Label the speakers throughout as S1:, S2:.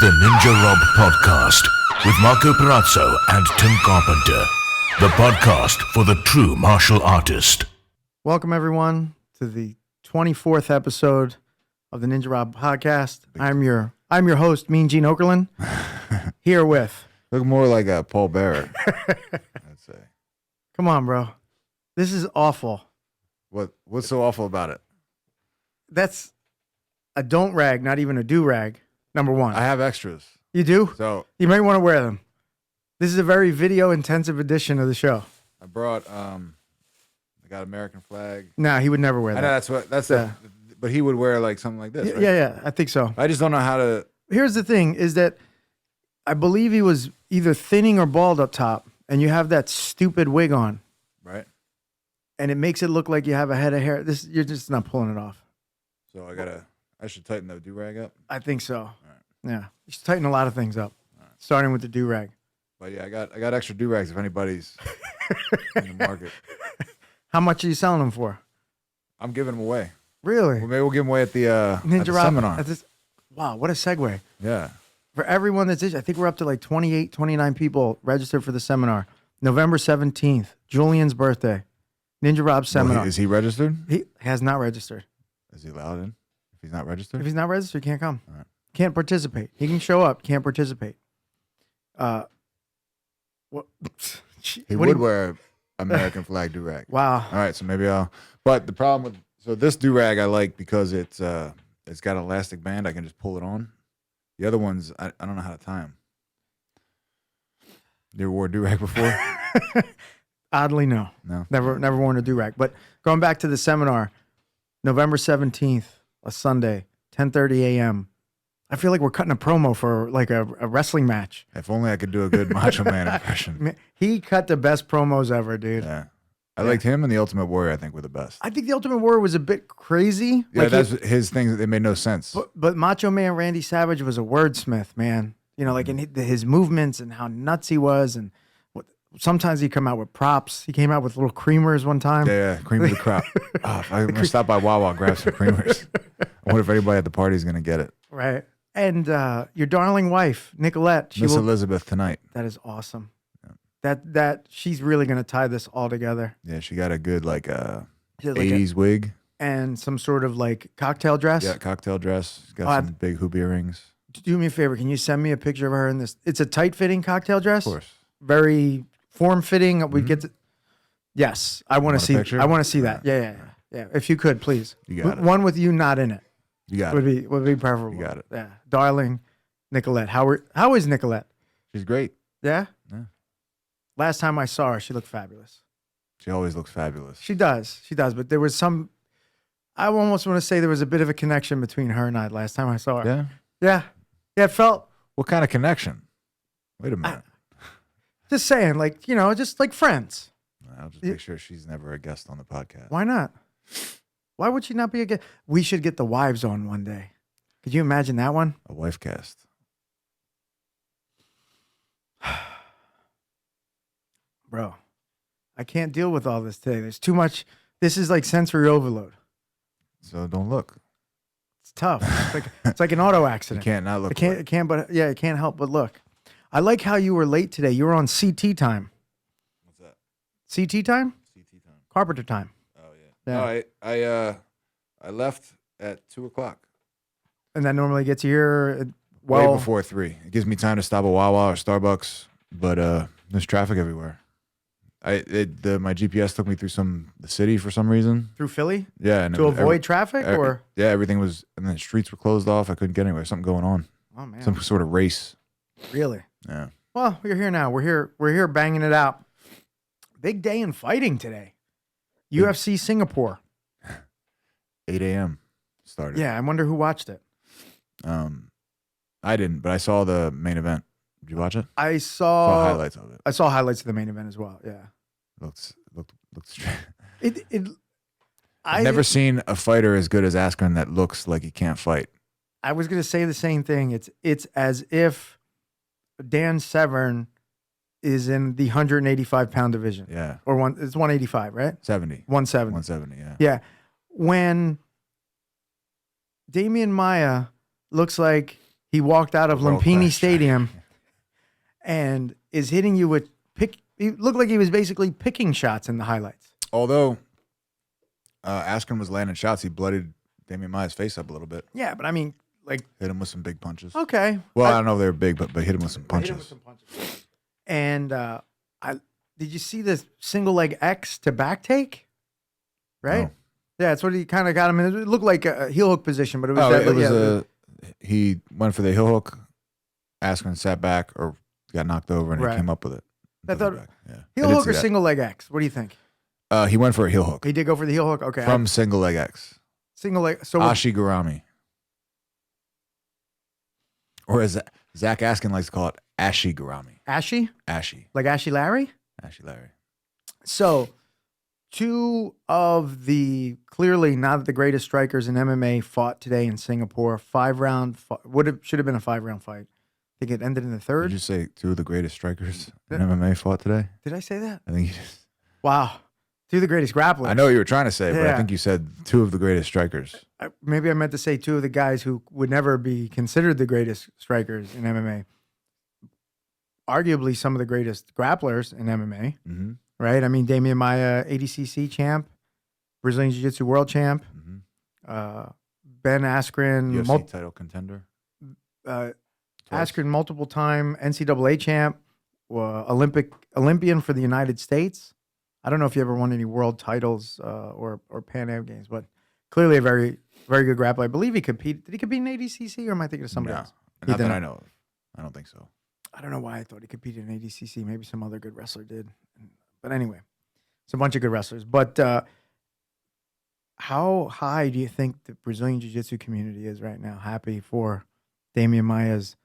S1: is the Ninja Rob Podcast with Marco Perazzo and Tim Carpenter. The podcast for the true martial artist.
S2: Welcome, everyone, to the 24th episode of the Ninja Rob Podcast. I'm your host, Mean Gene Okerlund, here with...
S3: Look more like a Paul Bearer, I'd say.
S2: Come on, bro. This is awful.
S3: What's so awful about it?
S2: That's a don't rag, not even a do rag, number one.
S3: I have extras.
S2: You do?
S3: So
S2: you might want to wear them. This is a very video-intensive edition of the show.
S3: I brought, I got American flag.
S2: Nah, he would never wear that.
S3: I know but he would wear like something like this, right?
S2: Yeah, I think so.
S3: I just don't know how to.
S2: Here's the thing, is that I believe he was either thinning or bald up top, and you have that stupid wig on.
S3: Right.
S2: And it makes it look like you have a head of hair. You're just not pulling it off.
S3: So I should tighten the do-rag up?
S2: I think so.
S3: All right.
S2: Yeah. You should tighten a lot of things up, starting with the do-rag.
S3: But yeah, I got extra do-rags if anybody's in the market.
S2: How much are you selling them for?
S3: I'm giving them away.
S2: Really?
S3: Well, maybe we'll give them away at the
S2: Ninja Rob
S3: seminar.
S2: Wow, what a segue.
S3: Yeah.
S2: For everyone that's I think we're up to like 28, 29 people registered for the seminar. November 17th, Julian's birthday. Ninja Rob seminar.
S3: Well, is he registered?
S2: He has not registered.
S3: Is he allowed in? If he's not registered?
S2: If he's not registered, he can't come.
S3: All right.
S2: Can't participate. He can show up, can't participate. What?
S3: He would wear American flag do-rag.
S2: Wow.
S3: All right, so maybe but the problem with this do-rag I like because it's got an elastic band. I can just pull it on. The other ones, I don't know how to tie them. You ever wore a do-rag before?
S2: Oddly, no.
S3: No.
S2: Never worn a do-rag. But going back to the seminar, November 17th, a Sunday, 10:30 a.m. I feel like we're cutting a promo for like a wrestling match.
S3: If only I could do a good Macho Man impression.
S2: He cut the best promos ever, dude.
S3: Yeah. I liked him and the Ultimate Warrior, I think, were the best.
S2: I think the Ultimate Warrior was a bit crazy.
S3: Yeah, that's his things. They made no sense.
S2: But Macho Man Randy Savage was a wordsmith, man. You know, like in his movements and how nuts he was. And sometimes he'd come out with props. He came out with little creamers one time.
S3: Yeah, cream of the crop. I'm going to stop by Wawa, grab some creamers. I wonder if anybody at the party is going to get it.
S2: Right. And your darling wife, Nicolette.
S3: Miss Elizabeth tonight.
S2: That is awesome. Yeah. That she's really going to tie this all together.
S3: Yeah, she got a good 80s wig.
S2: And some sort of like cocktail dress.
S3: Yeah, cocktail dress. She's got some big hoop earrings.
S2: Do me a favor. Can you send me a picture of her in this? It's a tight-fitting cocktail dress.
S3: Of course. Very
S2: form-fitting. We get to... Yes, I want to see. I want to see that. Yeah. If you could, please.
S3: You got it.
S2: One with you not in it.
S3: You got it.
S2: Would be preferable.
S3: You got it.
S2: Yeah, darling, Nicolette. How is Nicolette?
S3: She's great.
S2: Yeah.
S3: Yeah.
S2: Last time I saw her, she looked fabulous.
S3: She always looks fabulous.
S2: She does. But there was some. I almost want to say there was a bit of a connection between her and I last time I saw her.
S3: Yeah.
S2: Yeah. It felt.
S3: What kind of connection? Wait a minute.
S2: Just saying, just like friends.
S3: I'll just make sure she's never a guest on the podcast.
S2: Why not? Why would she not be a guest? We should get the wives on one day. Could you imagine that one?
S3: A wife cast.
S2: Bro, I can't deal with all this today. There's too much. This is like sensory overload.
S3: So don't look.
S2: It's tough. It's like an auto accident.
S3: You can't not look.
S2: It can't help but look. I like how you were late today. You were on CT time.
S3: What's that?
S2: CT time?
S3: CT time.
S2: Carpenter time.
S3: Oh yeah. No, I left at 2:00.
S2: And that normally gets you here
S3: way before 3. It gives me time to stop at Wawa or Starbucks, but there's traffic everywhere. My GPS took me through the city for some reason.
S2: Through Philly?
S3: Yeah, and
S2: to avoid traffic, or
S3: everything was, and the streets were closed off. I couldn't get anywhere. Something going on.
S2: Oh man,
S3: some sort of race.
S2: Really?
S3: Yeah.
S2: Well, we're here now. We're here banging it out. Big day in fighting today. UFC Singapore.
S3: 8 a.m. started.
S2: Yeah, I wonder who watched it.
S3: I didn't, but I saw the main event. Did you watch it?
S2: I saw
S3: highlights of it.
S2: I saw highlights of the main event as well. Yeah.
S3: Looked strange.
S2: I've
S3: never seen a fighter as good as Askren that looks like he can't fight.
S2: I was gonna say the same thing. It's as if Dan Severn is in the 185-pound division.
S3: Yeah.
S2: Or it's 185, right?
S3: 70.
S2: 170.
S3: 170, yeah.
S2: Yeah. When Damian Maia looks like he walked out of
S3: World
S2: Lumpini
S3: class
S2: Stadium and is hitting you with He looked like he was basically picking shots in the highlights.
S3: Although Askren was landing shots, he bloodied Damian Maia's face up a little bit.
S2: Yeah, but I mean, like,
S3: Hit him with some big punches.
S2: okay.
S3: Well, I don't know if they were big, but hit him with some punches.
S2: Hit him with some punches. And did you see the single leg X to back take? Right?
S3: No.
S2: Yeah, that's what he kind of got him in. It looked like a heel hook position, but it was
S3: he went for the heel hook. Askren sat back or got knocked over, and
S2: Right.
S3: he came up with it.
S2: I thought
S3: Yeah.
S2: heel hook or single leg X. What do you think?
S3: He went for a heel hook
S2: He did go for the heel hook. Okay,
S3: from single leg X.
S2: single leg. So
S3: Ashigarami. Or as Zach Askin likes to call it, Ashigarami.
S2: Ashy,
S3: Ashy.
S2: like Ashy Larry.
S3: Ashy Larry.
S2: So, two of the clearly not the greatest strikers in MMA fought today in Singapore. 5-round should have been a 5-round fight. I think it ended in the
S3: Did
S2: third.
S3: you say two of the greatest strikers in MMA fought today?
S2: Did I say that?
S3: I think you just.
S2: Wow, two of the greatest grapplers.
S3: I know what you were trying to say, but
S2: Yeah.
S3: I think you said two of the greatest strikers.
S2: Maybe I meant to say two of the guys who would never be considered the greatest strikers in MMA. Arguably some of the greatest grapplers in MMA,
S3: Mm-hmm.
S2: right? I mean, Damian Maia, ADCC champ, Brazilian Jiu-Jitsu world champ,
S3: Mm-hmm.
S2: Ben Askren,
S3: UFC title contender.
S2: uh,
S3: Twice.
S2: Askren multiple-time NCAA champ, Olympian for the United States. I don't know if he ever won any world titles or Pan Am games, but clearly a very, very good grappler. I believe he competed. Did he compete in ADCC, or am I thinking of somebody
S3: No,
S2: else?
S3: not
S2: did
S3: that
S2: not.
S3: I know of. I don't think so.
S2: I don't know why I thought he competed in ADCC. Maybe some other good wrestler did. But anyway, it's a bunch of good wrestlers. But how high do you think the Brazilian Jiu-Jitsu community is right now? Happy for Damian Maia's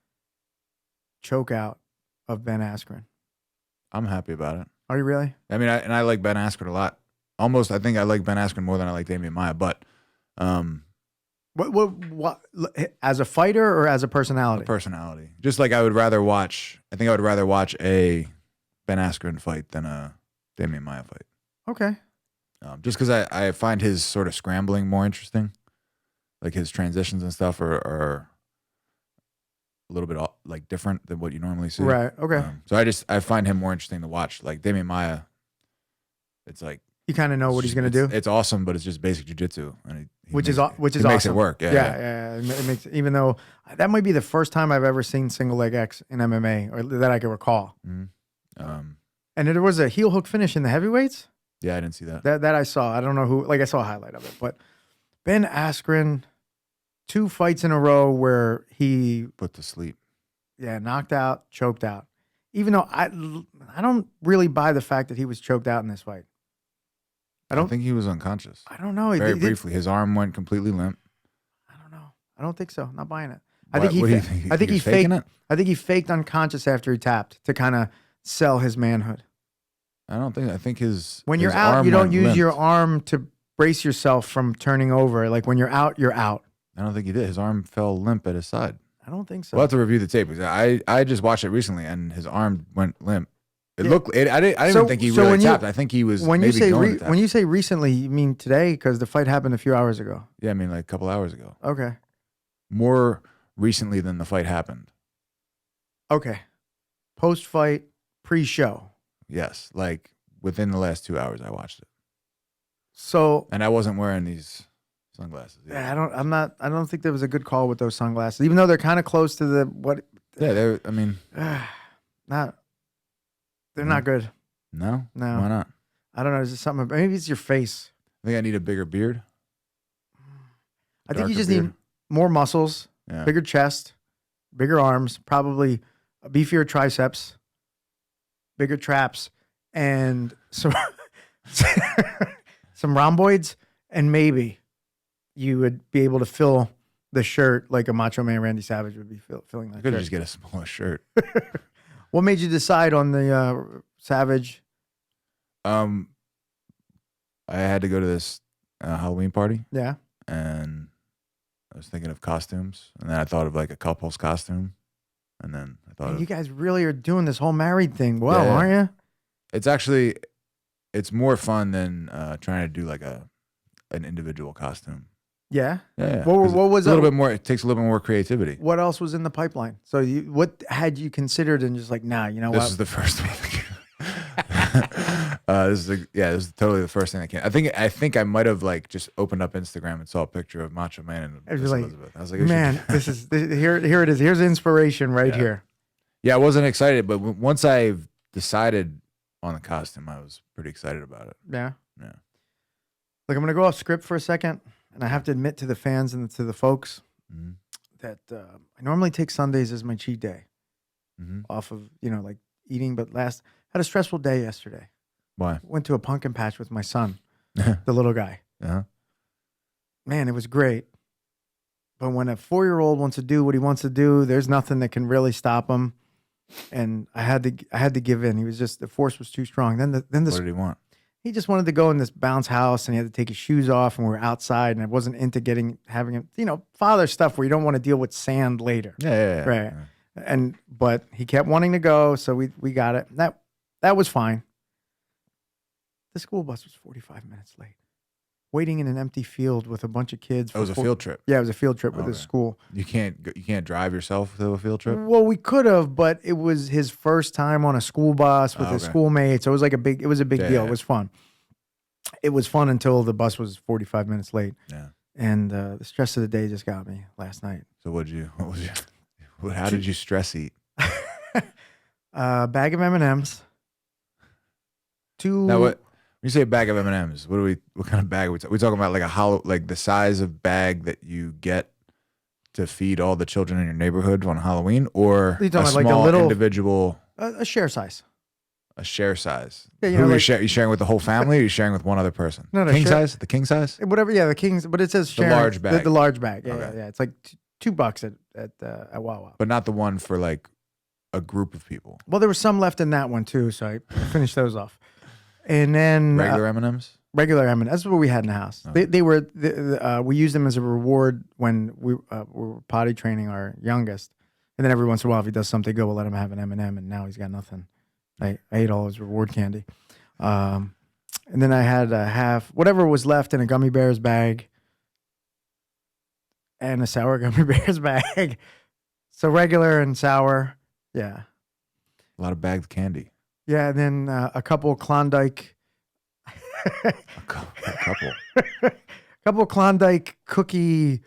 S2: choke out of Ben Askren.
S3: I'm happy about it.
S2: Are you really?
S3: I mean, I like Ben Askren a lot. Almost, I think I like Ben Askren more than I like Damian Maia. But
S2: What, as a fighter or as a personality?
S3: personality, just like I would rather watch. I think I would rather watch a Ben Askren fight than a Damian Maia fight.
S2: Okay.
S3: Just because I find his sort of scrambling more interesting, like his transitions and stuff are a little bit like different than what you normally see.
S2: Right. Okay.
S3: So I find him more interesting to watch. Like Damian Maia, it's like
S2: You kind of know what he's going to do.
S3: It's awesome, but it's just basic jujitsu, and
S2: Which is
S3: he
S2: awesome.
S3: makes it work.
S2: Yeah. It makes, even though that might be the first time I've ever seen single leg X in MMA, or that I can recall.
S3: Mm-hmm.
S2: And there was a heel hook finish in the heavyweights
S3: Yeah, I didn't see that.
S2: that I saw. I don't know who. Like I saw a highlight of it, but Ben Askren, 2 fights in a row where he
S3: Put to sleep.
S2: knocked out, choked out. Even though I don't really buy the fact that he was choked out in this fight.
S3: I don't think he was unconscious.
S2: I don't know.
S3: Very briefly, his arm went completely limp.
S2: I don't know. I don't think so. Not buying it.
S3: What do you think?
S2: I think he
S3: was faking
S2: faked.
S3: it?
S2: I think he faked unconscious after he tapped to kind of sell his manhood.
S3: I don't think. I think his
S2: When you're
S3: his
S2: out,
S3: arm
S2: you don't
S3: went
S2: use
S3: limp.
S2: your arm to brace yourself from turning over. Like when you're out, you're out.
S3: I don't think he did. His arm fell limp at his side.
S2: I don't think so.
S3: We'll have to review the tape. Because I just watched it recently, and his arm went limp. It looked. I didn't
S2: So-
S3: even think he
S2: so
S3: really
S2: when you-
S3: tapped. I think he was
S2: when you
S3: maybe
S2: say
S3: going to tap.
S2: when you say recently, you mean today? Because the fight happened a few hours ago.
S3: Yeah, I mean like a couple hours ago.
S2: Okay.
S3: More recently than the fight happened.
S2: Okay. Post fight, pre-show.
S3: Yes, like within the last 2 hours, I watched it,
S2: So
S3: and I wasn't wearing these sunglasses. either.
S2: yeah, I don't think there was a good call with those sunglasses, even though they're kind of close to the what.
S3: Yeah, they're. I mean,
S2: They're not good.
S3: no,
S2: No.
S3: why not?
S2: I don't know. Is it something? Maybe it's your face.
S3: I think I need a bigger beard.
S2: I think you
S3: Darker
S2: just
S3: beard.
S2: need more muscles,
S3: Yeah.
S2: bigger chest, bigger arms, probably a beefier triceps, bigger traps, and some some rhomboids, and maybe you would be able to fill the shirt like a Macho Man Randy Savage would be filling
S3: I
S2: that
S3: could
S2: shirt.
S3: just get a smaller shirt.
S2: What made you decide on the Savage?
S3: I had to go to this Halloween party,
S2: Yeah.
S3: and I was thinking of costumes, and then I thought of like a couple's costume, and then I thought
S2: Man,
S3: of,
S2: you guys really are doing this whole married thing well,
S3: Yeah.
S2: aren't you?
S3: it's more fun than trying to do like an individual costume.
S2: Yeah.
S3: Yeah.
S2: What was
S3: a little bit more? It takes a little bit more creativity.
S2: What else was in the pipeline? So what had you considered and just like, nah, you know
S3: This
S2: what?
S3: is the first one. This is totally the first thing that came. I think I might have like just opened up Instagram and saw a picture of Macho Man and Miss
S2: like,
S3: Elizabeth. I was like,
S2: man, here it is. Here's inspiration right here.
S3: Yeah, I wasn't excited, but once I decided on the costume, I was pretty excited about it.
S2: Yeah.
S3: Yeah.
S2: Look, I'm gonna go off script for a second, and I have to admit to the fans and to the folks that I normally take Sundays as my cheat day, off of like eating. But had a stressful day yesterday.
S3: Why?
S2: Went to a pumpkin patch with my son, the little guy.
S3: Uh-huh.
S2: Man, it was great. But when a 4-year-old wants to do what he wants to do, there's nothing that can really stop him. And I had to give in. He was just, the force was too strong. Then
S3: What did he want?
S2: he just wanted to go in this bounce house, and he had to take his shoes off, and we were outside, and I wasn't into having him, father stuff where you don't want to deal with sand later.
S3: Yeah.
S2: Right. Yeah. But he kept wanting to go, so we got it. That was fine. The school bus was 45 minutes late, waiting in an empty field with a bunch of kids.
S3: It was a field trip.
S2: Yeah, it was a field trip with his school.
S3: You can't drive yourself to a field trip?
S2: Well, we could have, but it was his first time on a school bus with his schoolmates. So it was a big deal.
S3: Yeah.
S2: It was fun. It was fun until the bus was 45 minutes late.
S3: Yeah.
S2: And the stress of the day just got me last night.
S3: So how did you stress eat?
S2: Bag of M&Ms.
S3: Now what? When you say a bag of M&Ms, what kind of bag are we talking about? Like a hollow, like the size of bag that you get to feed all the children in your neighborhood on Halloween, or a small
S2: like a little
S3: individual?
S2: A share size.
S3: A share size.
S2: Yeah,
S3: Who are you sharing with the whole family, or are you sharing with one other person?
S2: No,
S3: king size? The king size?
S2: Whatever. Yeah, the king's. But it says sharing,
S3: the large bag.
S2: The large bag. Yeah,
S3: Okay.
S2: yeah. It's like $2 at Wawa.
S3: But not the one for like a group of people.
S2: Well, there was some left in that one too, so I finished those off. And then
S3: Regular M&Ms?
S2: Regular M&Ms. That's what we had in the house.
S3: Okay.
S2: They were we used them as a reward when we were potty training our youngest, and then every once in a while, if he does something good, we'll let him have an M&M. And now he's got nothing. I ate all his reward candy, and then I had whatever was left in a gummy bears bag, and a sour gummy bears bag. So regular and sour, yeah.
S3: A lot of bagged candy.
S2: Yeah, and then a couple Klondike.
S3: A couple.
S2: A couple Klondike cookie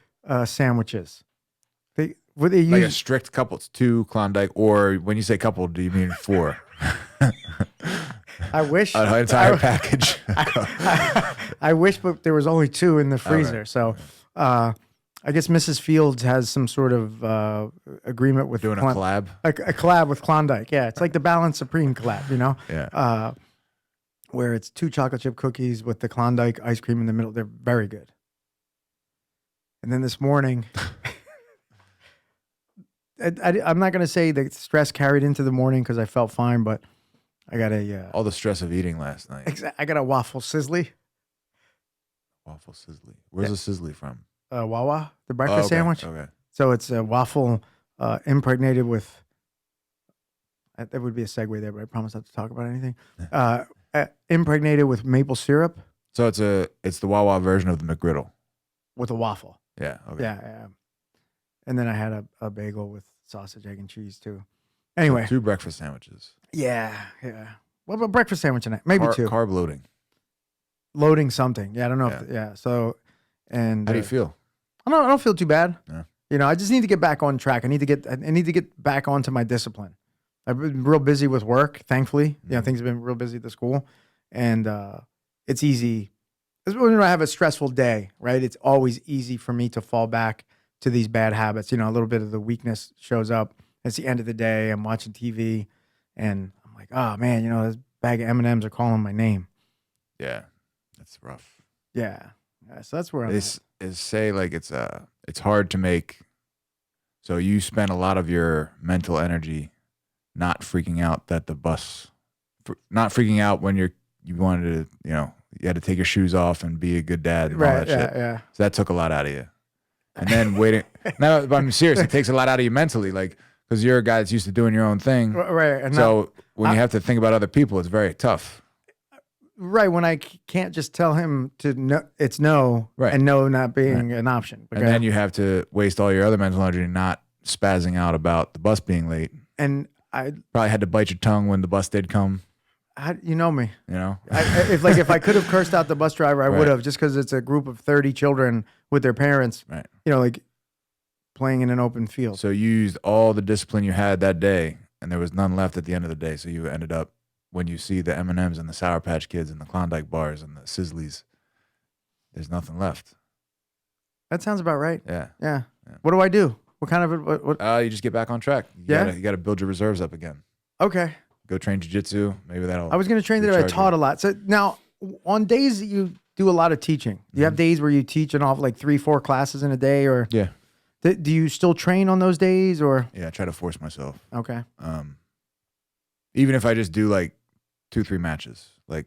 S2: sandwiches. They use
S3: Like a strict couple. It's 2 Klondike, or when you say couple, do you mean 4?
S2: I wish
S3: An entire package.
S2: I wish, but there was only 2 in the freezer.
S3: Okay.
S2: So I guess Mrs. Fields has some sort of agreement with
S3: Doing a collab.
S2: A collab with Klondike. Yeah, it's like the Balance Supreme collab.
S3: Yeah.
S2: Where it's 2 chocolate chip cookies with the Klondike ice cream in the middle. They're very good. And then this morning, I'm not going to say the stress carried into the morning because I felt fine, but I got
S3: all the stress of eating last night.
S2: I got a waffle sizzly.
S3: Waffle sizzly. Where's the sizzly from?
S2: Wawa, the breakfast sandwich.
S3: Okay.
S2: So it's a waffle impregnated with. That would be a segue there, but I promise not to talk about anything. Impregnated with maple syrup.
S3: So it's the Wawa version of the McGriddle.
S2: With a waffle.
S3: Yeah. Okay.
S2: Yeah. And then I had a bagel with sausage, egg, and cheese too. Anyway.
S3: So 2 breakfast sandwiches.
S2: Yeah. What about breakfast sandwich tonight? Maybe 2.
S3: Carb loading.
S2: Loading something. Yeah, I don't know.
S3: Yeah.
S2: So, and
S3: how do you feel?
S2: I don't feel too bad.
S3: Yeah.
S2: I just need to get back on track. I need to get back onto my discipline. I've been real busy with work, thankfully. Things have been real busy at the school, and it's easy. When I have a stressful day, right? It's always easy for me to fall back to these bad habits. A little bit of the weakness shows up. It's the end of the day. I'm watching TV, and I'm like, oh man, this bag of M&Ms are calling my name.
S3: Yeah, that's rough.
S2: Yeah. So that's where I'm
S3: at. Say like it's hard to make. So you spend a lot of your mental energy not freaking out that the bus, not freaking out when you wanted to, you had to take your shoes off and be a good dad and all that shit.
S2: Yeah.
S3: So that took a lot out of you. And then waiting. No, but I'm serious. It takes a lot out of you mentally, like, because you're a guy that's used to doing your own thing.
S2: Right. And
S3: so when you have to think about other people, it's very tough.
S2: Right, when I can't just tell him to no, it's no,
S3: Right.
S2: and no not being an option.
S3: And then you have to waste all your other mental energy not spazzing out about the bus being late.
S2: and I,
S3: Probably had to bite your tongue when the bus did come.
S2: you know me.
S3: You know,
S2: If I could have cursed out the bus driver, I
S3: Right.
S2: would have, just because it's a group of 30 children with their parents.
S3: Right.
S2: You know, like playing in an open field.
S3: so you used all the discipline you had that day, and there was none left at the end of the day. So you ended up, when you see the M&Ms and the Sour Patch Kids and the Klondike bars and the Sizzlies, there's nothing left.
S2: That sounds about right.
S3: Yeah.
S2: Yeah. What do I do? What kind of what?
S3: You just get back on track. You gotta build your reserves up again.
S2: Okay.
S3: Go train jiu-jitsu. Maybe that'll.
S2: I was going to train today. I
S3: recharge
S2: taught
S3: you.
S2: a lot. So now, on days that you do a lot of teaching, do you have days where you teach and off like 3-4 classes in a day, or
S3: Yeah.
S2: do you still train on those days, or?
S3: Yeah. I try to force myself.
S2: Okay.
S3: Even if I just do like 2-3 matches, like,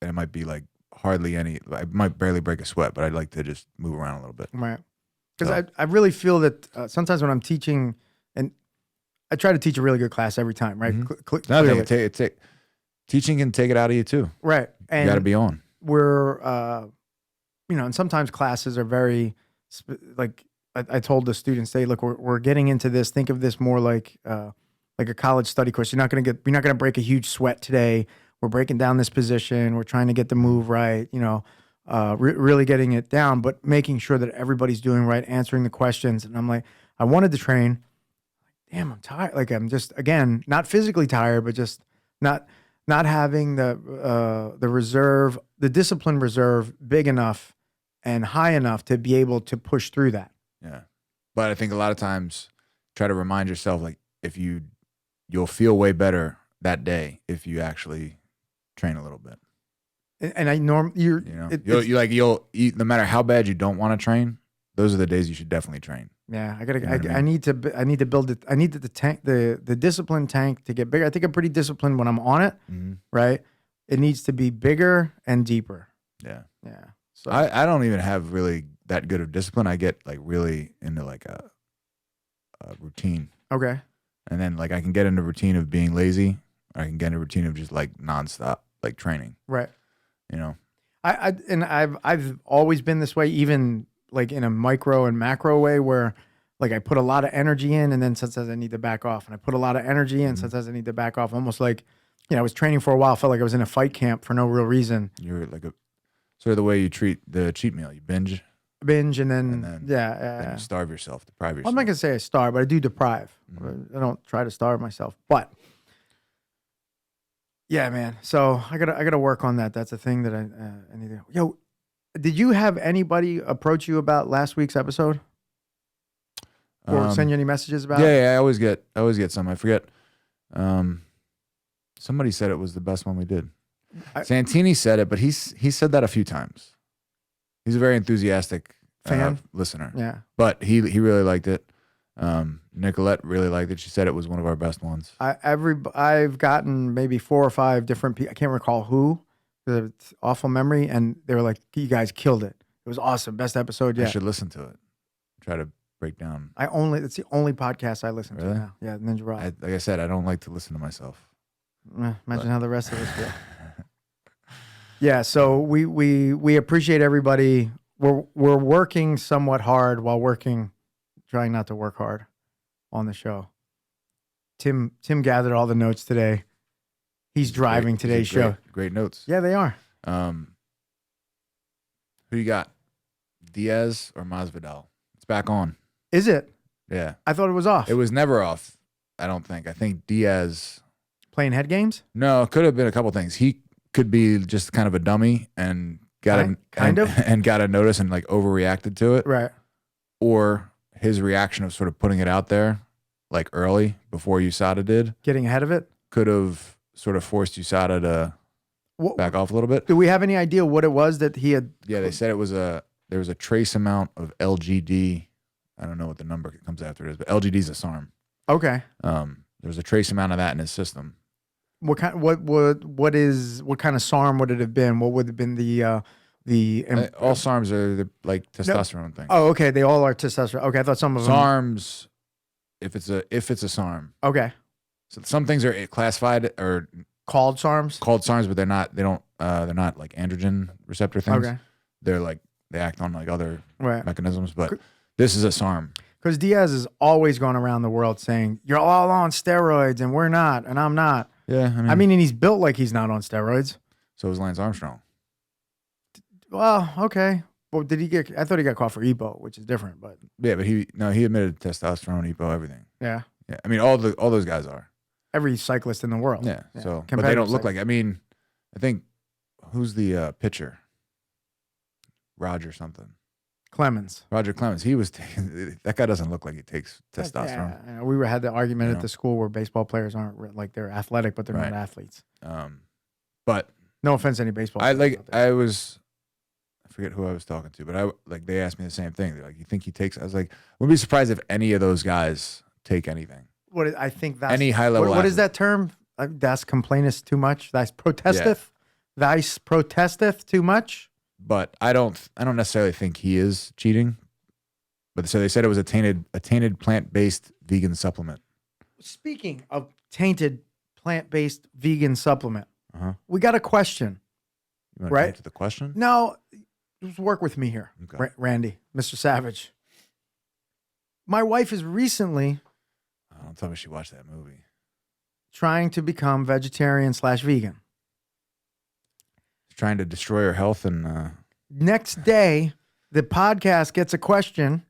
S3: and it might be like hardly any. I might barely break a sweat, but I'd like to just move around a little bit.
S2: Right. Because
S3: So-
S2: I really feel that sometimes when I'm teaching, and I try to teach a really good class every time, right?
S3: No,
S2: Clearly.
S3: teaching can take it out of you too.
S2: Right.
S3: You
S2: And
S3: got to be on.
S2: we're, and sometimes classes are very, like I told the students, say, look, we're getting into this. Think of this more like a college study course. You're not going to break a huge sweat today. We're breaking down this position. We're trying to get the move right, really getting it down, but making sure that everybody's doing right, answering the questions. And I'm like, I wanted to train. Damn, I'm tired. Like, I'm just, again, not physically tired, but just not having the reserve, the discipline reserve big enough and high enough to be able to push through that.
S3: Yeah. But I think a lot of times try to remind yourself, like, you'll feel way better that day if you actually train a little bit.
S2: And
S3: You know, no matter how bad you don't want to train, those are the days you should definitely train.
S2: yeah,
S3: I
S2: I need to build it. I need the tank, the discipline tank to get bigger. I think I'm pretty disciplined when I'm on it, right? It needs to be bigger and deeper.
S3: Yeah.
S2: Yeah. So
S3: I don't even have really that good of discipline. I get like really into like a routine.
S2: okay.
S3: And then like I can get into routine of being lazy, or I can get into routine of just like nonstop like training.
S2: Right.
S3: You know.
S2: I've always been this way, even like in a micro and macro way, where like I put a lot of energy in, and then sometimes I need to back off, and I put a lot of energy in, sometimes I need to back off. Almost like, I was training for a while, felt like I was in a fight camp for no real reason.
S3: You're like sort of the way you treat the cheat meal. You binge,
S2: And then
S3: then you starve yourself, deprive yourself.
S2: I'm not gonna say I starve, but I do deprive. I don't try to starve myself, but yeah, man. So I gotta work on that. That's a thing that I need to. Yo, did you have anybody approach you about last week's episode, or send you any messages about?
S3: Yeah, I always get some. I forget. Somebody said it was the best one we did. Santini said it, but he said that a few times. He's a very enthusiastic
S2: Fan?
S3: listener.
S2: Yeah.
S3: But he really liked it. Nicolette really liked it. She said it was one of our best ones.
S2: I've gotten maybe 4 or 5 different people. I can't recall who. It's awful memory, and they were like, "You guys killed it. It was awesome. Best episode
S3: I
S2: yet."
S3: should listen to it. Try to break down.
S2: It's the only podcast I listen
S3: Really?
S2: to now. Yeah, Ninja Rock.
S3: Like I said, I don't like to listen to myself.
S2: Imagine how the rest of us feel. Yeah, so we appreciate everybody. We're working somewhat hard while trying not to work hard on the show. Tim gathered all the notes today. He's driving today's show.
S3: Great notes.
S2: Yeah, they are.
S3: Who you got? Diaz or Masvidal? It's back on.
S2: Is it?
S3: Yeah.
S2: I thought it was off.
S3: It was never off, I don't think. I think Diaz...
S2: Playing head games?
S3: No, it could have been a couple things. He could be just kind of a dummy and got a notice and like overreacted to it.
S2: Right.
S3: Or his reaction of sort of putting it out there like early before USADA did
S2: Getting ahead of it?
S3: could have sort of forced USADA to back off a little bit.
S2: Do we have any idea what it was that he had?
S3: Yeah, they said there was a trace amount of LGD. I don't know what the number comes after it is, but LGD is a SARM.
S2: Okay.
S3: There was a trace amount of that in his system.
S2: What kind of SARM would it have been? What would have been the
S3: All SARMs are like testosterone things.
S2: Oh, okay. They all are testosterone. Okay, I thought some of them.
S3: SARMs, if it's a SARM.
S2: Okay.
S3: So some things are classified or
S2: Called SARMs.
S3: called SARMs, but they don't they're not like androgen receptor things.
S2: Okay.
S3: They're like they act on like other
S2: Right.
S3: mechanisms, but this is a SARM.
S2: Because Diaz is always going around the world saying, you're all on steroids and we're not, and I'm not.
S3: Yeah,
S2: I mean, and he's built like he's not on steroids.
S3: so is Lance Armstrong.
S2: Well, okay. Well, did he get, I thought he got caught for EPO, which is different, but
S3: Yeah, but he admitted testosterone, EPO, everything.
S2: yeah.
S3: Yeah, I mean all those guys are.
S2: Every cyclist in the world.
S3: Yeah. So, but they
S2: Competitive
S3: don't look
S2: cyclist.
S3: like. I mean, I think who's the pitcher? Roger something.
S2: Clemens.
S3: Roger Clemens. He was taking, that guy doesn't look like he takes testosterone.
S2: Yeah, we had the argument
S3: You
S2: at
S3: know?
S2: the school where baseball players aren't like they're athletic, but they're
S3: Right.
S2: not athletes.
S3: But
S2: No offense to any baseball
S3: I
S2: players
S3: like
S2: out there.
S3: I forget who I was talking to, but they asked me the same thing. They're like, you think he takes? I was like, wouldn't be surprised if any of those guys take anything.
S2: I think that's
S3: Any high level.
S2: What is that term? Das complainest too much. Das protesteth. Thys protesteth too much.
S3: But I don't necessarily think he is cheating. But so they said it was a tainted plant-based vegan supplement.
S2: Speaking of tainted plant-based vegan supplement,
S3: Uh-huh.
S2: we got a question.
S3: You want to
S2: Right.
S3: answer the question?
S2: No, just work with me here,
S3: Okay.
S2: Randy, Mr. Savage. My wife is recently
S3: Don't tell me she watched that movie.
S2: trying to become vegetarian/vegan.
S3: She's trying to destroy her health and
S2: Next day, the podcast gets a question.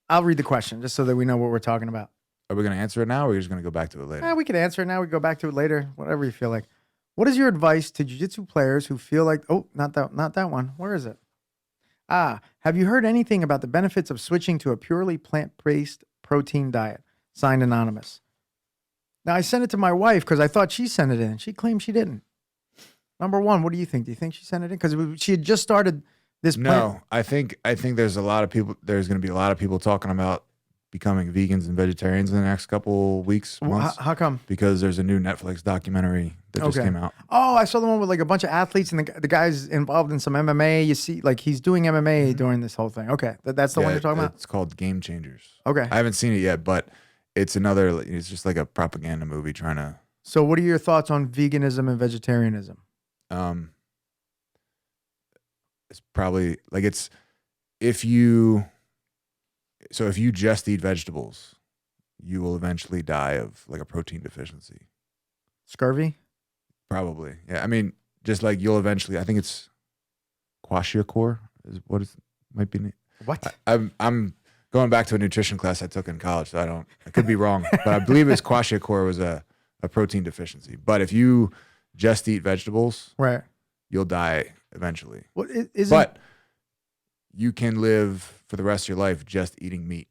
S2: I'll read the question just so that we know what we're talking about.
S3: are we going to answer it now or are we just going to go back to it later?
S2: We can answer it now. We go back to it later, whatever you feel like. What is your advice to jiu-jitsu players who feel like, oh, not that one. Where is it? Have you heard anything about the benefits of switching to a purely plant-based protein diet? Signed Anonymous. Now, I sent it to my wife because I thought she sent it in. She claimed she didn't. Number one, what do you think? Do you think she sent it in? Because she had just started this plant.
S3: No, I think there's a lot of people. There's going to be a lot of people talking about becoming vegans and vegetarians in the next couple weeks, months.
S2: How come?
S3: Because there's a new Netflix documentary that just
S2: Okay.
S3: came out.
S2: Oh, I saw the one with like a bunch of athletes and the guy's involved in some MMA. You see, like he's doing MMA during this whole thing. Okay, that's the one you're talking about?
S3: It's called Game Changers.
S2: Okay.
S3: I haven't seen it yet, but it's it's just like a propaganda movie trying to.
S2: So what are your thoughts on veganism and vegetarianism?
S3: It's probably like if you just eat vegetables, you will eventually die of like a protein deficiency.
S2: Scurvy?
S3: Probably. Yeah. I mean, just like you'll eventually, I think it's kwashiorkor is what it might be.
S2: What?
S3: I'm going back to a nutrition class I took in college, so I could be wrong, but I believe it's kwashiorkor was a protein deficiency. But if you just eat vegetables,
S2: Right.
S3: you'll die eventually.
S2: What is
S3: But you can live for the rest of your life just eating meat.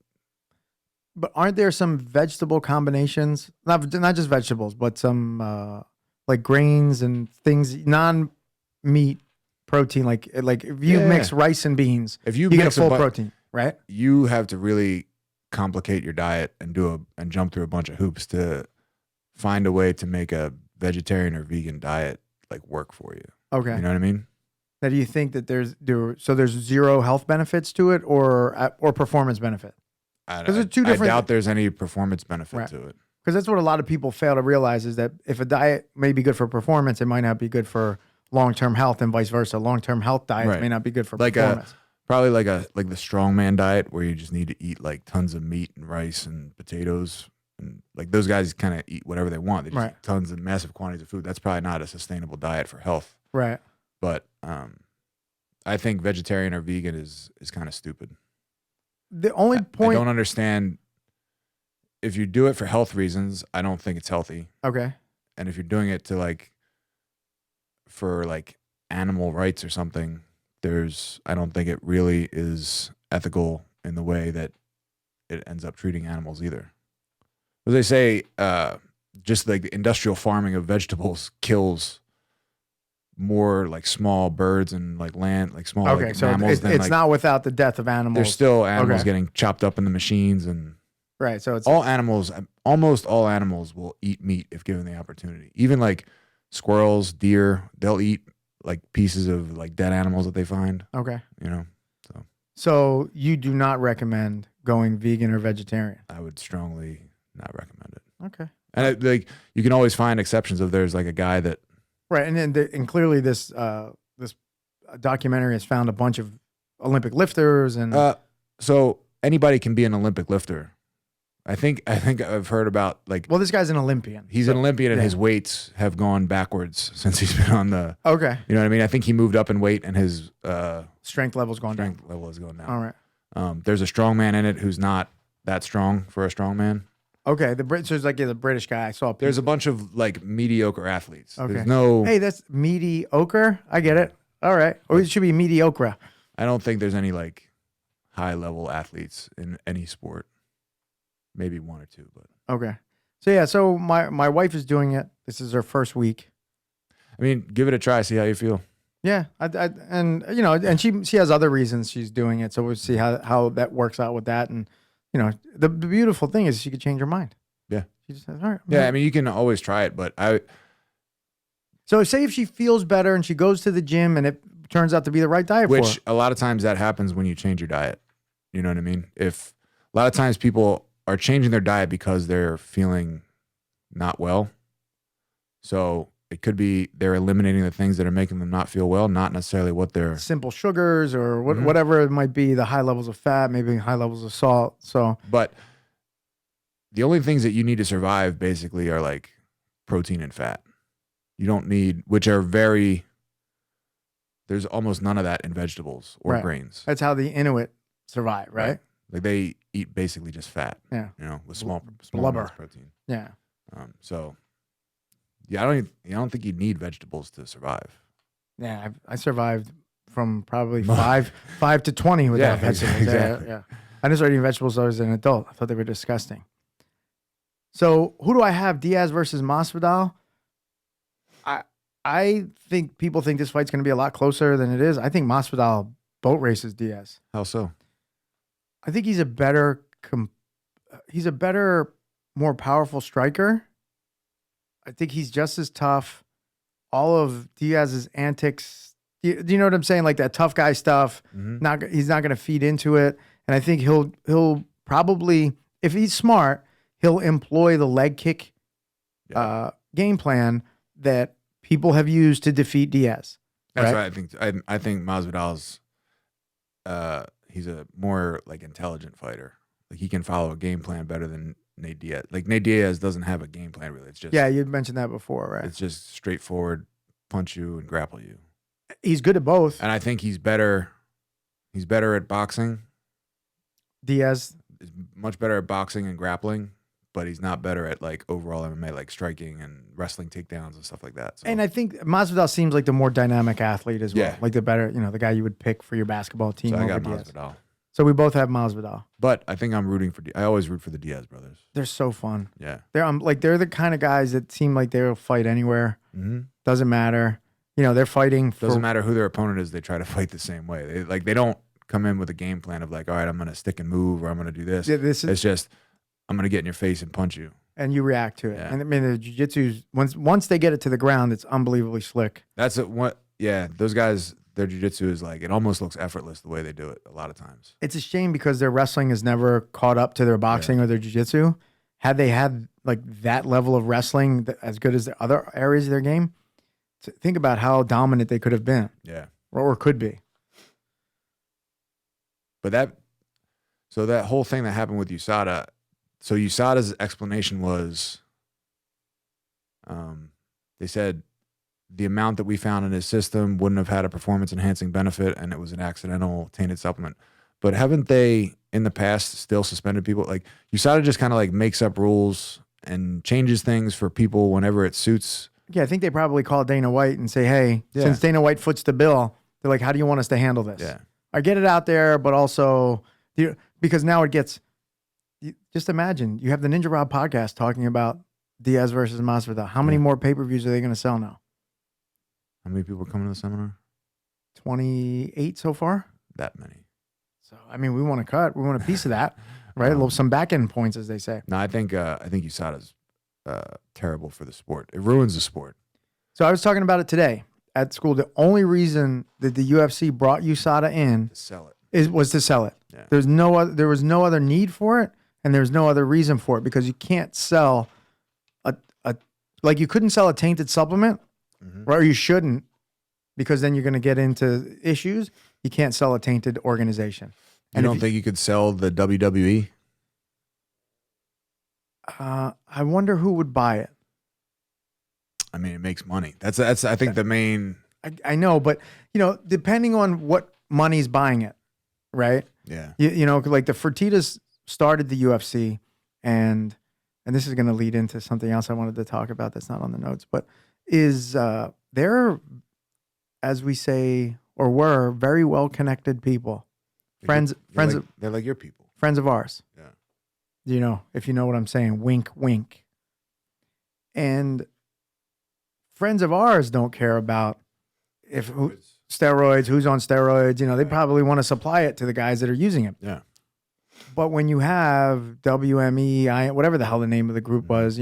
S2: But aren't there some vegetable combinations? Not just vegetables, but some like grains and things, non-meat protein. Like if you
S3: Yeah.
S2: mix rice and beans,
S3: If you
S2: get a
S3: mix
S2: full protein, right?
S3: you have to really complicate your diet and jump through a bunch of hoops to find a way to make a vegetarian or vegan diet like work for you.
S2: Okay.
S3: You know what I mean?
S2: Now, do you think that there's zero health benefits to it or performance benefit? Because they're two different.
S3: I doubt there's any performance benefit
S2: Right.
S3: to it.
S2: Because that's what a lot of people fail to realize is that if a diet may be good for performance, it might not be good for long-term health, and vice versa. Long-term health diets
S3: Right.
S2: may not be good for
S3: Like
S2: performance.
S3: probably like the strongman diet where you just need to eat like tons of meat and rice and potatoes. And like those guys kind of eat whatever they want. They just
S2: Right.
S3: eat tons of massive quantities of food. That's probably not a sustainable diet for health.
S2: Right.
S3: But I think vegetarian or vegan is kind of stupid.
S2: The only
S3: I
S2: point.
S3: don't understand. If you do it for health reasons, I don't think it's healthy.
S2: Okay.
S3: And if you're doing it for animal rights or something, I don't think it really is ethical in the way that it ends up treating animals either. As they say, just like the industrial farming of vegetables kills more like small birds and like land, like small
S2: Okay.
S3: like
S2: So
S3: mammals than
S2: it's
S3: like,
S2: not without the death of animals.
S3: there's still animals
S2: Okay.
S3: getting chopped up in the machines, and
S2: Right. So it's
S3: almost all animals will eat meat if given the opportunity. Even like squirrels, deer, they'll eat like pieces of like dead animals that they find,
S2: okay.
S3: you know.
S2: So you do not recommend going vegan or vegetarian.
S3: I would strongly not recommend it.
S2: Okay.
S3: And you can always find exceptions if there's like a guy that
S2: Right, and clearly this documentary has found a bunch of Olympic lifters and
S3: So anybody can be an Olympic lifter. I think I've heard about like.
S2: well, this guy's an Olympian.
S3: He's an Olympian, and his weights have gone backwards since he's been on the.
S2: Okay.
S3: You know what I mean? I think he moved up in weight, and his
S2: strength level's gone down.
S3: strength level has gone down.
S2: All right.
S3: There's a strongman in it who's not that strong for a strongman.
S2: Okay. So it's like the British guy. I saw.
S3: There's a bunch of like mediocre athletes.
S2: Okay.
S3: There's no.
S2: Hey, that's mediocre. I get it. All right. Or it should be mediocre.
S3: I don't think there's any like high level athletes in any sport. Maybe one or two, but
S2: Okay. So yeah. So my wife is doing it. This is her first week.
S3: I mean, give it a try. See how you feel.
S2: Yeah. And you know, and she has other reasons she's doing it. So we'll see how that works out with that. And you know, the beautiful thing is she could change her mind.
S3: Yeah.
S2: She just says, all right.
S3: Yeah, I mean, you can always try it, but
S2: So say if she feels better and she goes to the gym and it turns out to be the right diet for her.
S3: which a lot of times that happens when you change your diet. You know what I mean? If a lot of times people are changing their diet because they're feeling not well. So it could be they're eliminating the things that are making them not feel well, not necessarily what they're.
S2: Simple sugars or whatever it might be, the high levels of fat, maybe high levels of salt. So,
S3: But the only things that you need to survive basically are like protein and fat. You don't need, which are there's almost none of that in vegetables or
S2: Right.
S3: grains.
S2: that's how the Inuit survive, right?
S3: Like they eat basically just fat.
S2: Yeah.
S3: You know, with small
S2: Blubber.
S3: amounts of protein.
S2: Yeah.
S3: So, yeah, I don't think you need vegetables to survive.
S2: Yeah. I survived from probably 5 to 20 without
S3: Yeah,
S2: vegetables.
S3: exactly.
S2: Yeah. I didn't start eating vegetables when I was an adult. I thought they were disgusting. So who do I have? Diaz versus Masvidal. I think people think this fight's going to be a lot closer than it is. I think Masvidal boat races Diaz.
S3: How so?
S2: I think he's a better, more powerful striker. I think he's just as tough. All of Diaz's antics, do you know what I'm saying? Like that tough guy stuff.
S3: Mm-hmm.
S2: He's not going to feed into it. And I think he'll probably, if he's smart, he'll employ the leg kick game plan that people have used to defeat Diaz.
S3: That's right. I think Masvidal's he's a more like intelligent fighter. Like he can follow a game plan better than Nate Diaz. Like Nate Diaz doesn't have a game plan really. It's just
S2: you mentioned that before, right?
S3: It's just straightforward, punch you and grapple you.
S2: He's good at both.
S3: And I think he's better. He's better at boxing.
S2: Diaz
S3: Is much better at boxing and grappling, but he's not better at like overall MMA, like striking and wrestling takedowns and stuff like that. So.
S2: And I think Masvidal seems like the more dynamic athlete as well.
S3: Yeah.
S2: Like the better, the guy you would pick for your basketball team
S3: So I
S2: over
S3: got
S2: Diaz.
S3: Masvidal.
S2: So we both have Masvidal.
S3: But I think I'm rooting for. I always root for the Diaz brothers.
S2: They're so fun.
S3: Yeah.
S2: They're the kind of guys that seem like they'll fight anywhere.
S3: Mm-hmm.
S2: Doesn't matter. They're fighting for.
S3: Doesn't matter who their opponent is. They try to fight the same way. They don't come in with a game plan of like, all right, I'm gonna stick and move or I'm gonna do this.
S2: Yeah,
S3: it's just I'm gonna get in your face and punch you.
S2: And you react to it.
S3: Yeah.
S2: And I mean the jiu-jitsu's once they get it to the ground, it's unbelievably slick.
S3: That's what. Yeah, those guys. Their jiu-jitsu is like, it almost looks effortless the way they do it a lot of times.
S2: It's a shame because their wrestling has never caught up to their boxing or their jiu-jitsu. Had they had like that level of wrestling as good as the other areas of their game, think about how dominant they could have been.
S3: Yeah.
S2: Or could be.
S3: But that whole thing that happened with USADA, so USADA's explanation was, they said, the amount that we found in his system wouldn't have had a performance-enhancing benefit, and it was an accidental tainted supplement. But haven't they, in the past, still suspended people? Like, USADA just kind of like makes up rules and changes things for people whenever it suits.
S2: Yeah, I think they probably call Dana White and say, hey, since Dana White foots the bill, they're like, how do you want us to handle this?
S3: Yeah.
S2: I get it out there, but also, because now it gets, just imagine, you have the Ninja Rob podcast talking about Diaz versus Masvidal. How many more pay-per-views are they going to sell now?
S3: How many people are coming to the seminar?
S2: 28 so far.
S3: That many.
S2: So, I mean, we want to cut. We want a piece of that, right? Some back-end points, as they say.
S3: No, I think USADA's terrible for the sport. It ruins the sport.
S2: So I was talking about it today at school. The only reason that the UFC brought USADA in
S3: To sell it.
S2: was to sell it.
S3: Yeah.
S2: There was no other need for it, and there's no other reason for it because you can't sell like you couldn't sell a tainted supplement or you shouldn't, because then you're going to get into issues. You can't sell a tainted organization.
S3: You don't think you could sell the WWE?
S2: I wonder who would buy it.
S3: I mean, it makes money. That's I think the main.
S2: I know, but depending on what money's buying it, right?
S3: Yeah.
S2: Like the Fertittas started the UFC, and this is going to lead into something else I wanted to talk about that's not on the notes, but they're, as we say or were, very well connected people, they're
S3: like your people,
S2: friends of ours.
S3: Yeah.
S2: If you know what I'm saying, wink, wink. And friends of ours don't care about steroids, who's on steroids. They probably want to supply it to the guys that are using it.
S3: Yeah.
S2: But when you have WME, whatever the hell the name of the group was,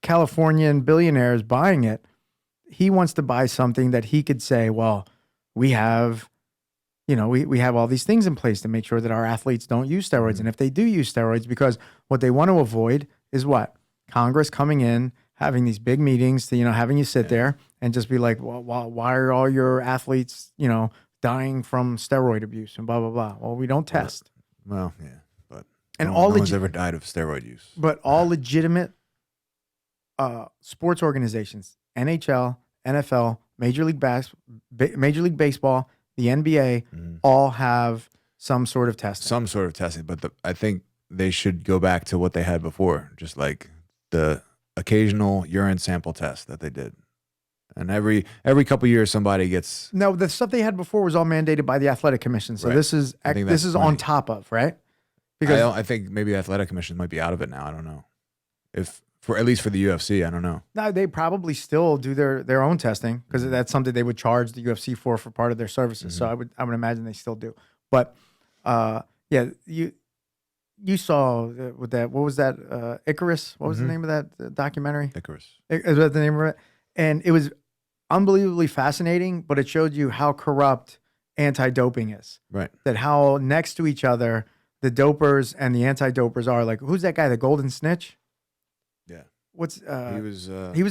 S2: Californian billionaires buying it, he wants to buy something that he could say, well, we have, we have all these things in place to make sure that our athletes don't use steroids. And if they do use steroids, because what they want to avoid is what? Congress coming in, having these big meetings to, having you sit there and just be like, well, why are all your athletes, dying from steroid abuse and blah, blah, blah. Well, we don't test.
S3: Well, yeah, but no one's ever died of steroid use.
S2: But all legitimate sports organizations, NHL, NFL, Major League Baseball, the NBA, all have some sort of testing.
S3: But I think they should go back to what they had before, just like the occasional urine sample test that they did. And every couple years, somebody gets.
S2: No, the stuff they had before was all mandated by the Athletic Commission. So
S3: right.
S2: this is on top of, right?
S3: Because I think maybe the Athletic Commission might be out of it now. I don't know. At least for the UFC, I don't know.
S2: No, they probably still do their own testing because that's something they would charge the UFC for part of their services. So I would imagine they still do. But you saw with that. What was that? Icarus. What was the name of that documentary?
S3: Icarus.
S2: Is that the name of it? And it was unbelievably fascinating, but it showed you how corrupt anti-doping is.
S3: Right.
S2: That how next to each other the dopers and the anti-dopers are. Like, who's that guy? The Golden Snitch.
S3: Yeah.
S2: He was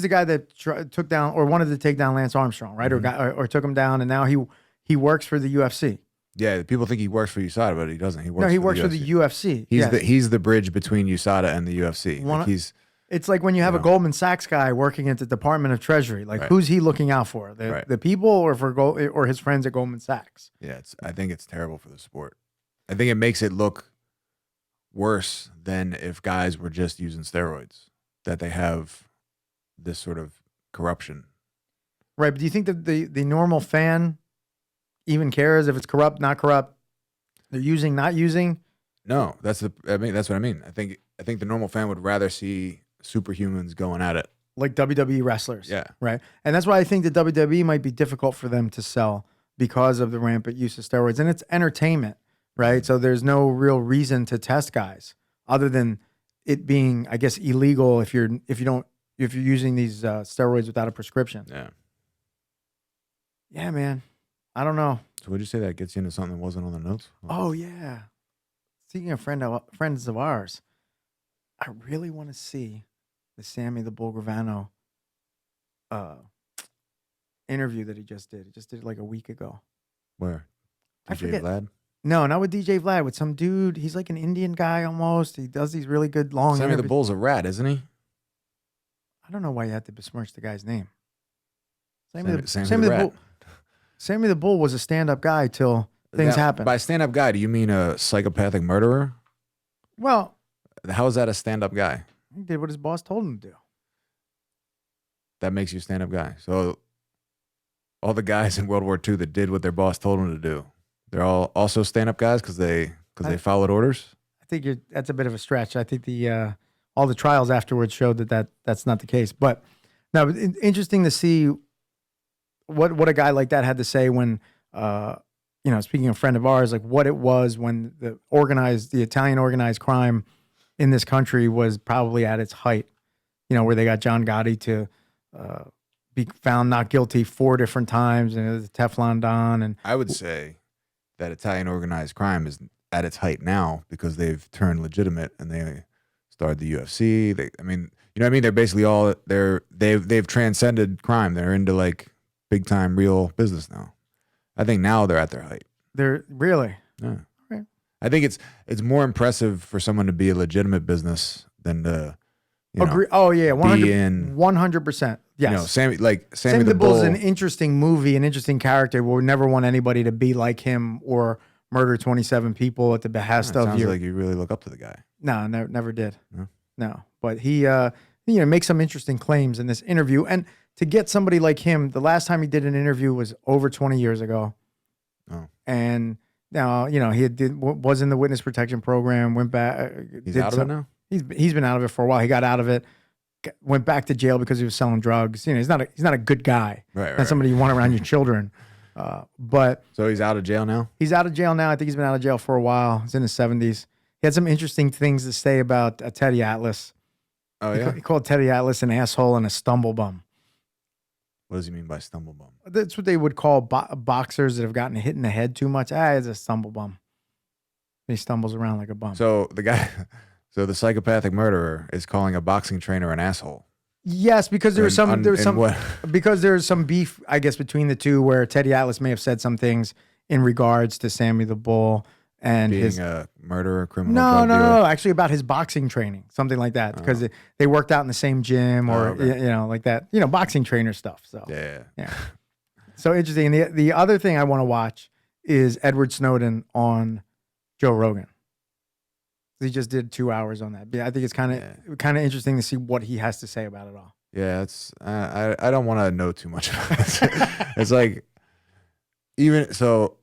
S2: the guy that took down or wanted to take down Lance Armstrong, right? Or took him down, and now he works for the UFC.
S3: Yeah, people think he works for USADA, but he doesn't. He works for the
S2: UFC.
S3: He's the bridge between USADA and the UFC.
S2: It's like when you have a Goldman Sachs guy working at the Department of Treasury. Like, who's he looking out for? The people or his friends at Goldman Sachs?
S3: Yeah, I think it's terrible for the sport. I think it makes it look worse than if guys were just using steroids, that they have this sort of corruption.
S2: Right, but do you think that the normal fan even cares if it's corrupt, not corrupt? They're using, not using?
S3: No, that's what I mean. I think the normal fan would rather see superhumans going at it.
S2: Like WWE wrestlers.
S3: Yeah.
S2: Right. And that's why I think the WWE might be difficult for them to sell because of the rampant use of steroids. And it's entertainment, right? So there's no real reason to test guys other than it being, I guess, illegal if you're using these steroids without a prescription.
S3: Yeah.
S2: Yeah, man. I don't know.
S3: So would you say that gets you into something that wasn't on the notes?
S2: Oh yeah. Speaking of friends of ours, I really want to see the Sammy the Bull Gravano interview that he just did. He just did it like a week ago.
S3: Where?
S2: I forget.
S3: Vlad?
S2: No, not with DJ Vlad. With some dude. He's like an Indian guy almost. He does these really good long
S3: Sammy
S2: interviews.
S3: the Bull's a rat, isn't he?
S2: I don't know why you had to besmirch the guy's name.
S3: Sammy the Bull.
S2: Sammy the Bull was a stand-up guy till things happened.
S3: By stand-up guy, do you mean a psychopathic murderer?
S2: Well,
S3: how is that a stand-up guy?
S2: he did what his boss told him to do.
S3: That makes you a stand-up guy. So all the guys in World War II that did what their boss told them to do, they're all also stand-up guys because they followed orders?
S2: I think that's a bit of a stretch. I think all the trials afterwards showed that's not the case. But no, interesting to see what a guy like that had to say when, speaking of a friend of ours, like what it was when the Italian organized crime in this country was probably at its height, where they got John Gotti to be found not guilty 4 different times and the Teflon Don. And
S3: I would say that Italian organized crime is at its height now because they've turned legitimate and they started the UFC. You know what I mean? They're basically all they've transcended crime. They're into like big time real business now. I think now they're at their height.
S2: They're really.
S3: Yeah.
S2: Okay.
S3: I think it's more impressive for someone to be a legitimate business than to
S2: Agree. Oh yeah,
S3: 100%.
S2: 100%. Yes.
S3: Sammy
S2: The Bull is an interesting movie, an interesting character. We'll never want anybody to be like him or murder 27 people at the behest of
S3: sounds like you really look up to the guy.
S2: No, never did. No. But he makes some interesting claims in this interview. And to get somebody like him, the last time he did an interview was over 20 years ago.
S3: Oh.
S2: And now, was in the witness protection program, went back.
S3: He's out of it now?
S2: He's been out of it for a while. He got out of it, went back to jail because he was selling drugs. He's not a good guy.
S3: Right.
S2: Not somebody you want around your children. But
S3: so he's out of jail now?
S2: He's out of jail now. I think he's been out of jail for a while. He's in his 70s. He had some interesting things to say about Teddy Atlas.
S3: Oh, yeah?
S2: He called Teddy Atlas an asshole and a stumble bum.
S3: What does he mean by stumble bum?
S2: That's what they would call boxers that have gotten hit in the head too much. He's a stumble bum. He stumbles around like a bum.
S3: So the psychopathic murderer is calling a boxing trainer an asshole.
S2: Yes, because there was some beef, I guess, between the two, where Teddy Atlas may have said some things in regards to Sammy the Bull and
S3: being
S2: his
S3: a murderer, criminal.
S2: No, actually about his boxing training, something like that, because they worked out in the same gym or like that, boxing trainer stuff. So yeah. So interesting. And the other thing I want to watch is Edward Snowden on Joe Rogan. He just did 2 hours on that. Yeah, I think it's kind of interesting to see what he has to say about it all.
S3: Yeah, it's I don't want to know too much about it. It's like, even so,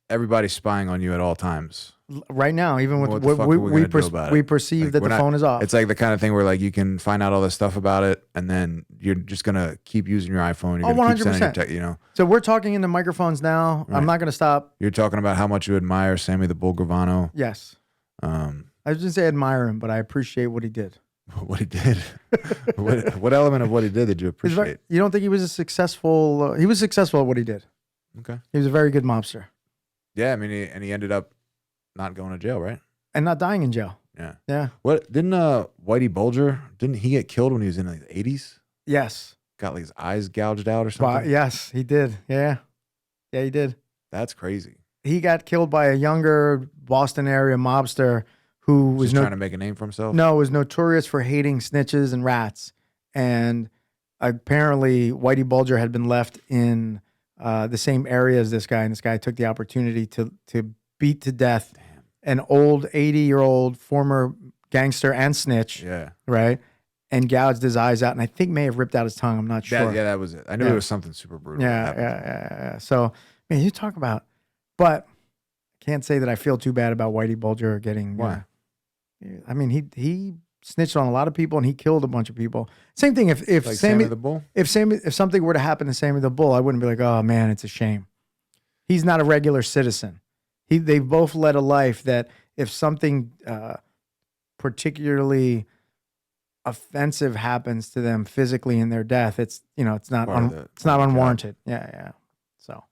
S3: everybody's spying on you at all times.
S2: Right now, even with we perceive that the phone is off.
S3: It's like the kind of thing where like you can find out all this stuff about it, and then you're just gonna keep using your iPhone. You're gonna keep sending your
S2: So we're talking into microphones now. Right. I'm not gonna stop.
S3: You're talking about how much you admire Sammy the Bull Gravano.
S2: Yes. I didn't say admire him, but I appreciate what he did.
S3: What he did? what element of what he did you appreciate?
S2: You don't think he was successful? He was successful at what he did.
S3: Okay.
S2: He was a very good mobster.
S3: Yeah, I mean, he ended up not going to jail, right?
S2: And not dying in jail.
S3: Yeah.
S2: Yeah.
S3: What didn't Whitey Bulger, didn't he get killed when he was in his 80s?
S2: Yes.
S3: Got like his eyes gouged out or something?
S2: Yes, he did. Yeah. Yeah, he did.
S3: That's crazy.
S2: He got killed by a younger Boston area mobster who was
S3: trying to make a name for himself?
S2: No, was notorious for hating snitches and rats. And apparently Whitey Bulger had been left in the same area as this guy, and this guy took the opportunity to beat to death an old 80-year-old former gangster and snitch.
S3: Yeah.
S2: Right? And gouged his eyes out, and I think may have ripped out his tongue. I'm not sure.
S3: Yeah, that was it. I knew it was something super brutal.
S2: Yeah. So, man, you talk about, but I can't say that I feel too bad about Whitey Bulger getting.
S3: Why?
S2: I mean, he snitched on a lot of people and he killed a bunch of people. Same thing if
S3: like
S2: Sammy
S3: the Bull?
S2: If something were to happen to Sammy the Bull, I wouldn't be like, oh man, it's a shame. He's not a regular citizen. They both led a life that if something particularly offensive happens to them physically in their death, it's not unwarranted. Yeah. So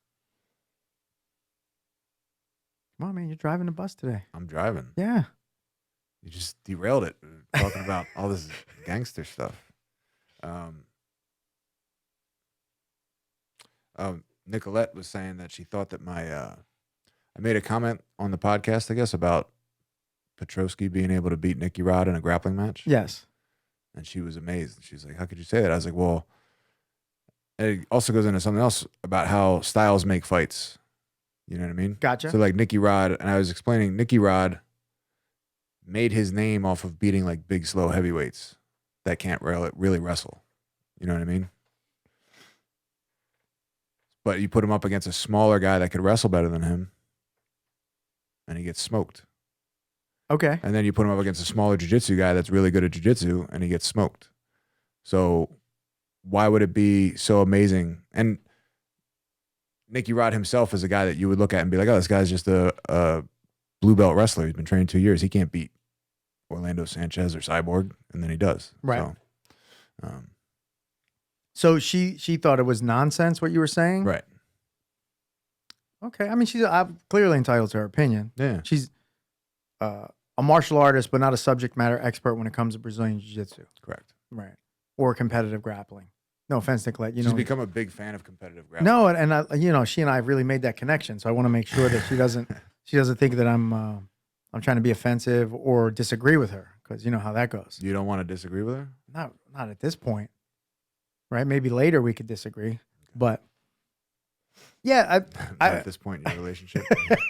S2: come on, man, you're driving the bus today.
S3: I'm driving.
S2: Yeah.
S3: You just derailed it talking about all this gangster stuff. Nicolette was saying that she thought that I made a comment on the podcast, I guess, about Petroski being able to beat Nicky Rod in a grappling match.
S2: Yes.
S3: And she was amazed. She's like, how could you say that? I was like, well, it also goes into something else about how styles make fights. You know what I mean?
S2: Gotcha.
S3: So like Nicky Rod, and I was explaining Nicky Rod made his name off of beating like big, slow heavyweights that can't really wrestle. You know what I mean? But you put him up against a smaller guy that could wrestle better than him, and he gets smoked.
S2: Okay.
S3: And then you put him up against a smaller jiu-jitsu guy that's really good at jiu-jitsu, and he gets smoked. So why would it be so amazing? And Nicky Rod himself is a guy that you would look at and be like, oh, this guy's just a blue belt wrestler. He's been training 2 years. He can't beat Orlando Sanchez or Cyborg, and then he does.
S2: Right. So she thought it was nonsense what you were saying?
S3: Right.
S2: Okay. I mean, she's clearly entitled to her opinion.
S3: Yeah.
S2: She's a martial artist, but not a subject matter expert when it comes to Brazilian jiu-jitsu.
S3: Correct.
S2: Right. Or competitive grappling. No offense, Nicolette.
S3: She's become a big fan of competitive grappling.
S2: No, and I, she and I have really made that connection. So I want to make sure that she doesn't think that I'm trying to be offensive or disagree with her, because you know how that goes.
S3: You don't want to disagree with her?
S2: Not at this point, right? Maybe later we could disagree, but yeah,
S3: at this point in your relationship,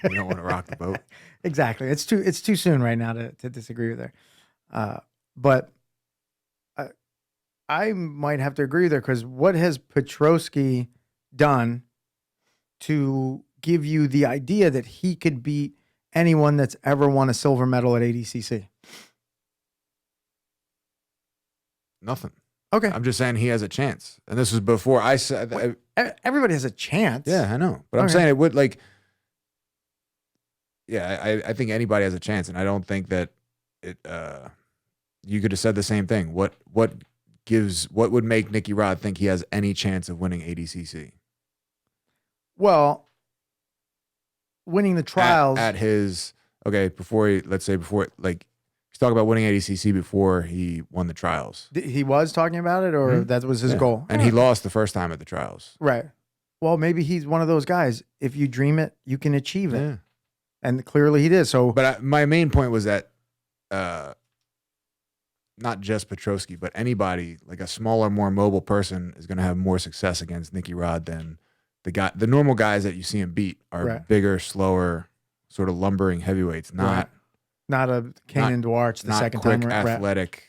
S3: you don't want to rock the boat.
S2: Exactly. It's too soon right now to disagree with her, but I might have to agree with her, because what has Petroski done to give you the idea that he could beat anyone that's ever won a silver medal at ADCC?
S3: Nothing.
S2: Okay.
S3: I'm just saying he has a chance. And this was before I said...
S2: Everybody has a chance.
S3: Yeah, I know. But I'm saying it would, like... Yeah, I think anybody has a chance. And I don't think that it... you could have said the same thing. What would make Nicky Rod think he has any chance of winning ADCC?
S2: Well, winning the trials...
S3: At his... Okay, let's say before... Like, he's talking about winning ADCC before he won the trials.
S2: He was talking about it, or that was his goal?
S3: And he lost the first time at the trials.
S2: Right. Well, maybe he's one of those guys. If you dream it, you can achieve it.
S3: Yeah.
S2: And clearly he did. So,
S3: but my main point was that not just Petroski, but anybody, like a smaller, more mobile person, is going to have more success against Nicky Rod than the normal guys that you see him beat are bigger, slower, sort of lumbering heavyweights, not a
S2: Kenan Duarte the second
S3: quick,
S2: time.
S3: athletic,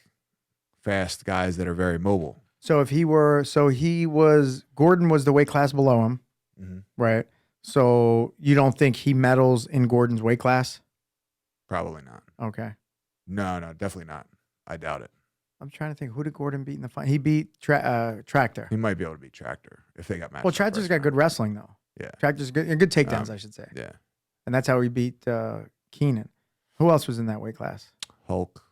S3: fast guys that are very mobile.
S2: So Gordon was the weight class below him, right? So you don't think he medals in Gordon's weight class?
S3: Probably not.
S2: Okay.
S3: No, definitely not. I doubt it.
S2: I'm trying to think, who did Gordon beat in the fight? He beat Tractor.
S3: He might be able to beat Tractor if they got matched.
S2: Well, Tractor's got good wrestling though.
S3: Yeah.
S2: Tractor's good takedowns, I should say.
S3: Yeah.
S2: And that's how he beat Kenan. Who else was in that weight class?
S3: Hulk.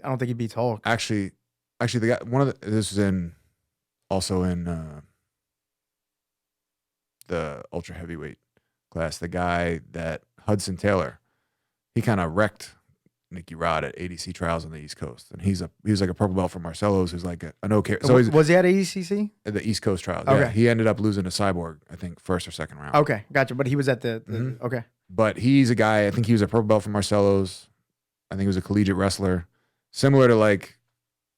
S2: I don't think he beats Hulk.
S3: Actually, the guy. This was also in the ultra heavyweight class. The guy that Hudson Taylor, he kind of wrecked Nicky Rod at ADC trials on the East Coast, and he was like a purple belt from Marcelo's, who's like an okay. So
S2: was he at ADCC?
S3: At the East Coast trials.
S2: Okay.
S3: Yeah, he ended up losing to Cyborg, I think, first or second round.
S2: Okay, gotcha. But he was at the okay.
S3: But he's a guy. I think he was a purple belt from Marcelo's. I think he was a collegiate wrestler, similar to like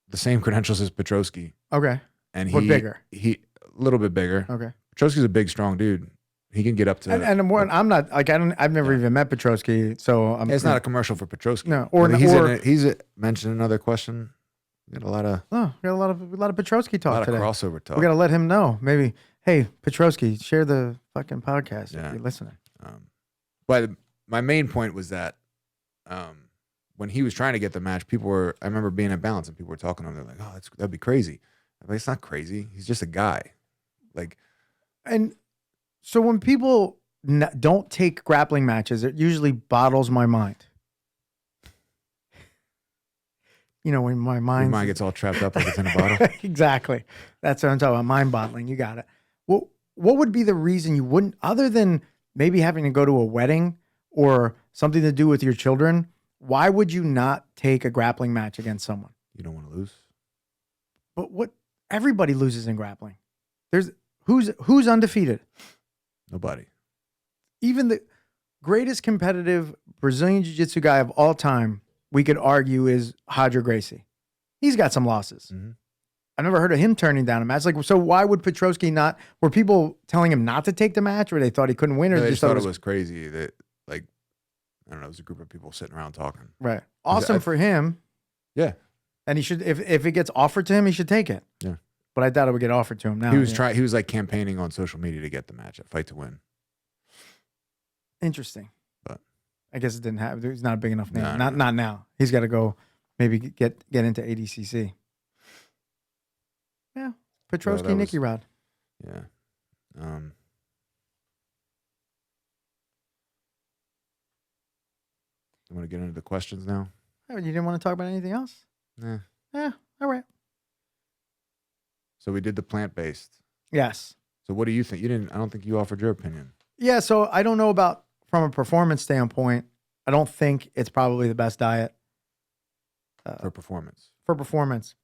S3: the same credentials as Petroski.
S2: Okay.
S3: And
S2: bigger?
S3: He a little bit bigger.
S2: Okay.
S3: Petroski's a big, strong dude. He can get up to.
S2: And I'm not like I've never even met Petroski, so
S3: it's not a commercial for Petroski.
S2: No,
S3: he's mentioned another question. We got a lot of
S2: Petroski talk today.
S3: A lot of crossover talk.
S2: We got to let him know. Maybe, hey, Petroski, share the fucking podcast if you're listening.
S3: But my main point was that when he was trying to get the match, I remember being at Balance and people were talking to him. They're like, "Oh, that'd be crazy." I'm like, it's not crazy. He's just a guy. Like,
S2: and so when people don't take grappling matches, it usually bottles my mind. You know, when my mind
S3: gets all trapped up like it's in a bottle.
S2: Exactly. That's what I'm talking about. Mind bottling. You got it. Well, what would be the reason you wouldn't, other than maybe having to go to a wedding or something to do with your children? Why would you not take a grappling match against someone?
S3: You don't want to lose.
S2: But everybody loses in grappling. There's who's undefeated?
S3: Nobody.
S2: Even the greatest competitive Brazilian Jiu-Jitsu guy of all time, we could argue, is Roger Gracie. He's got some losses.
S3: Mm-hmm.
S2: I've never heard of him turning down a match. Like, so why would Petroski not? Were people telling him not to take the match, or they thought he couldn't win, or
S3: they
S2: just
S3: thought it was crazy? That, like, I don't know, it was a group of people sitting around talking.
S2: Right. Awesome for him.
S3: Yeah.
S2: And he should, if it gets offered to him, he should take it.
S3: Yeah.
S2: But I doubt it would get offered to him now.
S3: He was like campaigning on social media to get the match at Fight to Win.
S2: Interesting.
S3: But
S2: I guess it didn't happen. He's not a big enough name.
S3: No.
S2: Not now. He's got to go maybe get into ADCC. Yeah. Petroski, Nicky Rod.
S3: Yeah. You want to get into the questions now?
S2: Oh, you didn't want to talk about anything else?
S3: Nah.
S2: Yeah. All right.
S3: So we did the plant-based.
S2: Yes.
S3: So what do you think? I don't think you offered your opinion.
S2: Yeah. So I don't know about from a performance standpoint. I don't think it's probably the best diet
S3: For performance.
S2: for performance.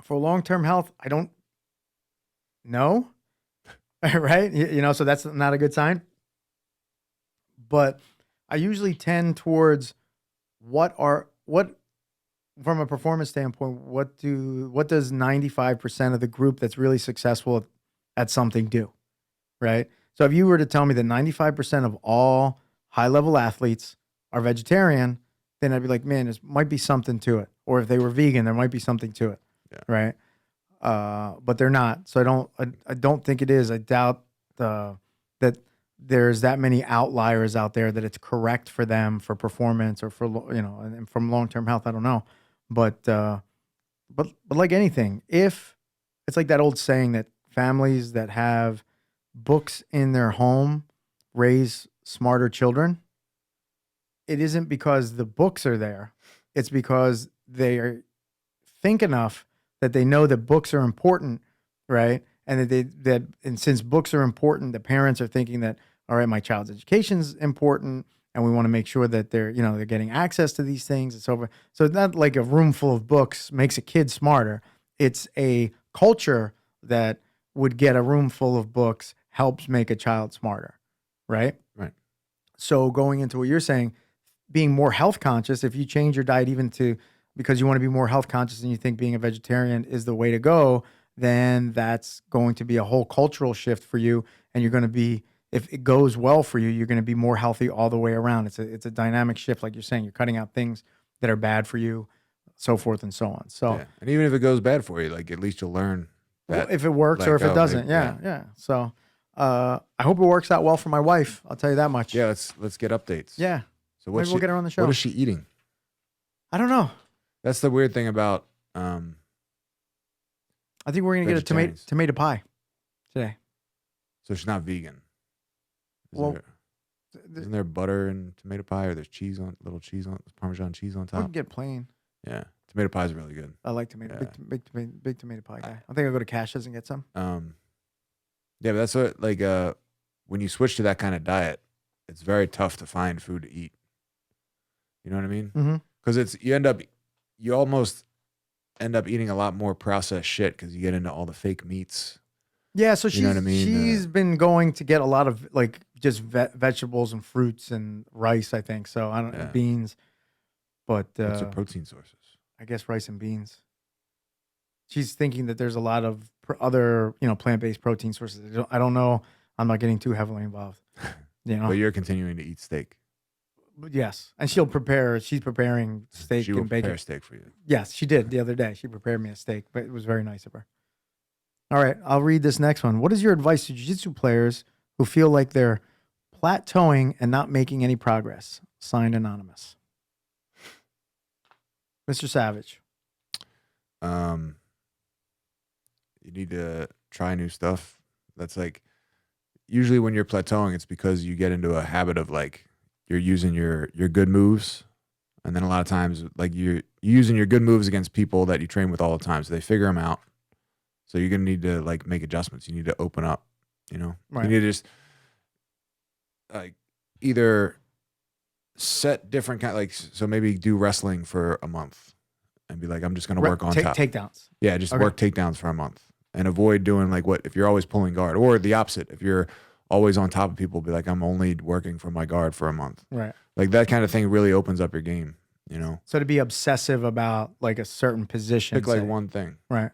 S2: For long-term health, I don't know. Right? So that's not a good sign. But I usually tend towards what from a performance standpoint, what does 95% of the group that's really successful at something do? Right? So if you were to tell me that 95% of all high-level athletes are vegetarian, then I'd be like, man, there might be something to it. Or if they were vegan, there might be something to it.
S3: Yeah.
S2: Right? But they're not. So I don't think it is. I doubt that there's that many outliers out there that it's correct for them for performance or for, and from long-term health, I don't know. But like anything, if it's like that old saying that families that have books in their home raise smarter children, it isn't because the books are there. It's because they think enough that they know that books are important, right? And and since books are important, the parents are thinking that, all right, my child's education is important, and we want to make sure that they're getting access to these things and so forth. So it's not like a room full of books makes a kid smarter. It's a culture that would get a room full of books helps make a child smarter, right?
S3: Right.
S2: So going into what you're saying, being more health conscious, if you change your diet even to because you want to be more health conscious and you think being a vegetarian is the way to go, then that's going to be a whole cultural shift for you. And you're going to be, if it goes well for you, you're going to be more healthy all the way around. It's a dynamic shift. Like you're saying, you're cutting out things that are bad for you, so forth and so on. So,
S3: yeah. And even if it goes bad for you, like at least you'll learn that
S2: if it works or if it doesn't. Yeah. So, I hope it works out well for my wife. I'll tell you that much.
S3: Yeah. Let's get updates.
S2: Yeah.
S3: So
S2: maybe we'll get her on the show.
S3: What is she eating?
S2: I don't know.
S3: That's the weird thing about,
S2: I think we're going to get a tomato pie today.
S3: So she's not vegan.
S2: Isn't
S3: there butter and tomato pie, or there's Parmesan cheese on
S2: we
S3: top?
S2: can get plain.
S3: Yeah. Tomato pie is really good.
S2: I like tomato.
S3: Yeah.
S2: Big tomato pie guy. I think I'll go to Cash's and get some.
S3: Yeah, but that's what, when you switch to that kind of diet, it's very tough to find food to eat. You know what I mean?
S2: Mm-hmm.
S3: Because you almost end up eating a lot more processed shit because you get into all the fake meats.
S2: Yeah, so
S3: You know what I mean?
S2: she's been going to get a lot of just vegetables and fruits and rice, I think. So I don't know, beans, but
S3: what's her protein sources?
S2: I guess rice and beans. She's thinking that there's a lot of other plant-based protein sources. I don't know. I'm not getting too heavily involved.
S3: But you're continuing to eat steak.
S2: Yes, and she's preparing steak
S3: She will
S2: and bacon.
S3: prepare steak for you.
S2: Yes, she did the other day. She prepared me a steak, but it was very nice of her. All right, I'll read this next one. What is your advice to jiu-jitsu players who feel like they're plateauing and not making any progress? Signed, Anonymous. Mr. Savage.
S3: You need to try new stuff. That's usually when you're plateauing, it's because you get into a habit of you're using your good moves. And then a lot of times you're using your good moves against people that you train with all the time. So they figure them out. So you're going to need to make adjustments. You need to open up,
S2: Right.
S3: You need to just either set different so maybe do wrestling for a month and be I'm just going to work on top.
S2: Takedowns.
S3: Yeah. Just
S2: Okay.
S3: work takedowns for a month and avoid doing if you're always pulling guard, or the opposite. If you're always on top of people, be I'm only working for my guard for a month.
S2: Right.
S3: That kind of thing really opens up your game,
S2: So to be obsessive about a certain position.
S3: Pick one thing.
S2: Right.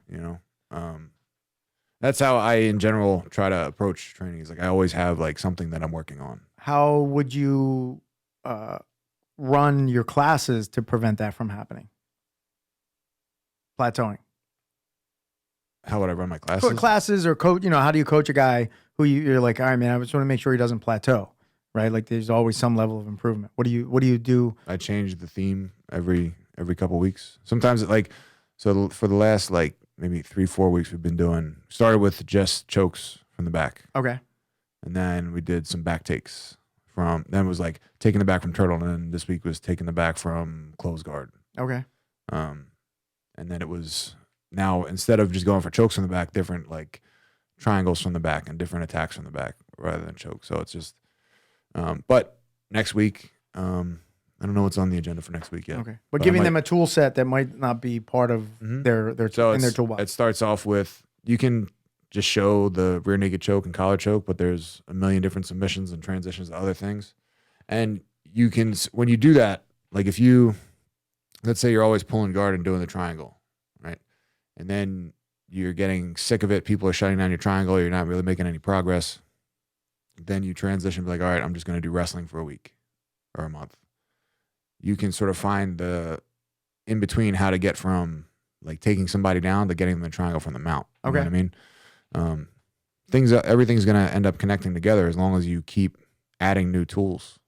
S3: That's how I in general try to approach training. Is I always have something that I'm working on.
S2: How would you run your classes to prevent that from happening? Plateauing.
S3: How would I run my classes?
S2: Classes or coach, how do you coach a guy who you're all right, man, I just want to make sure he doesn't plateau, right? There's always some level of improvement. What do you do?
S3: I change the theme every couple weeks. Sometimes so for the last maybe 3-4 weeks started with just chokes from the back.
S2: Okay.
S3: And then we did some back takes then it was taking the back from turtle. And then this week was taking the back from close guard.
S2: Okay.
S3: And then it was now, instead of just going for chokes from the back, different triangles from the back and different attacks from the back rather than choke. So it's just, but next week, I don't know what's on the agenda for next week yet.
S2: Okay, but giving them a tool set that might not be part of their in their toolbox.
S3: It starts off with, you can just show the rear naked choke and collar choke, but there's a million different submissions and transitions to other things. And you can, when you do that, like if you, let's say you're always pulling guard and doing the triangle, right? And then you're getting sick of it. People are shutting down your triangle. You're not really making any progress. Then you transition, be like, all right, I'm just going to do wrestling for a week or a month. You can sort of find the in between how to get from like taking somebody down to getting them in the triangle from the mount. You know what I mean? Everything's going to end up connecting together as long as you keep adding new tools.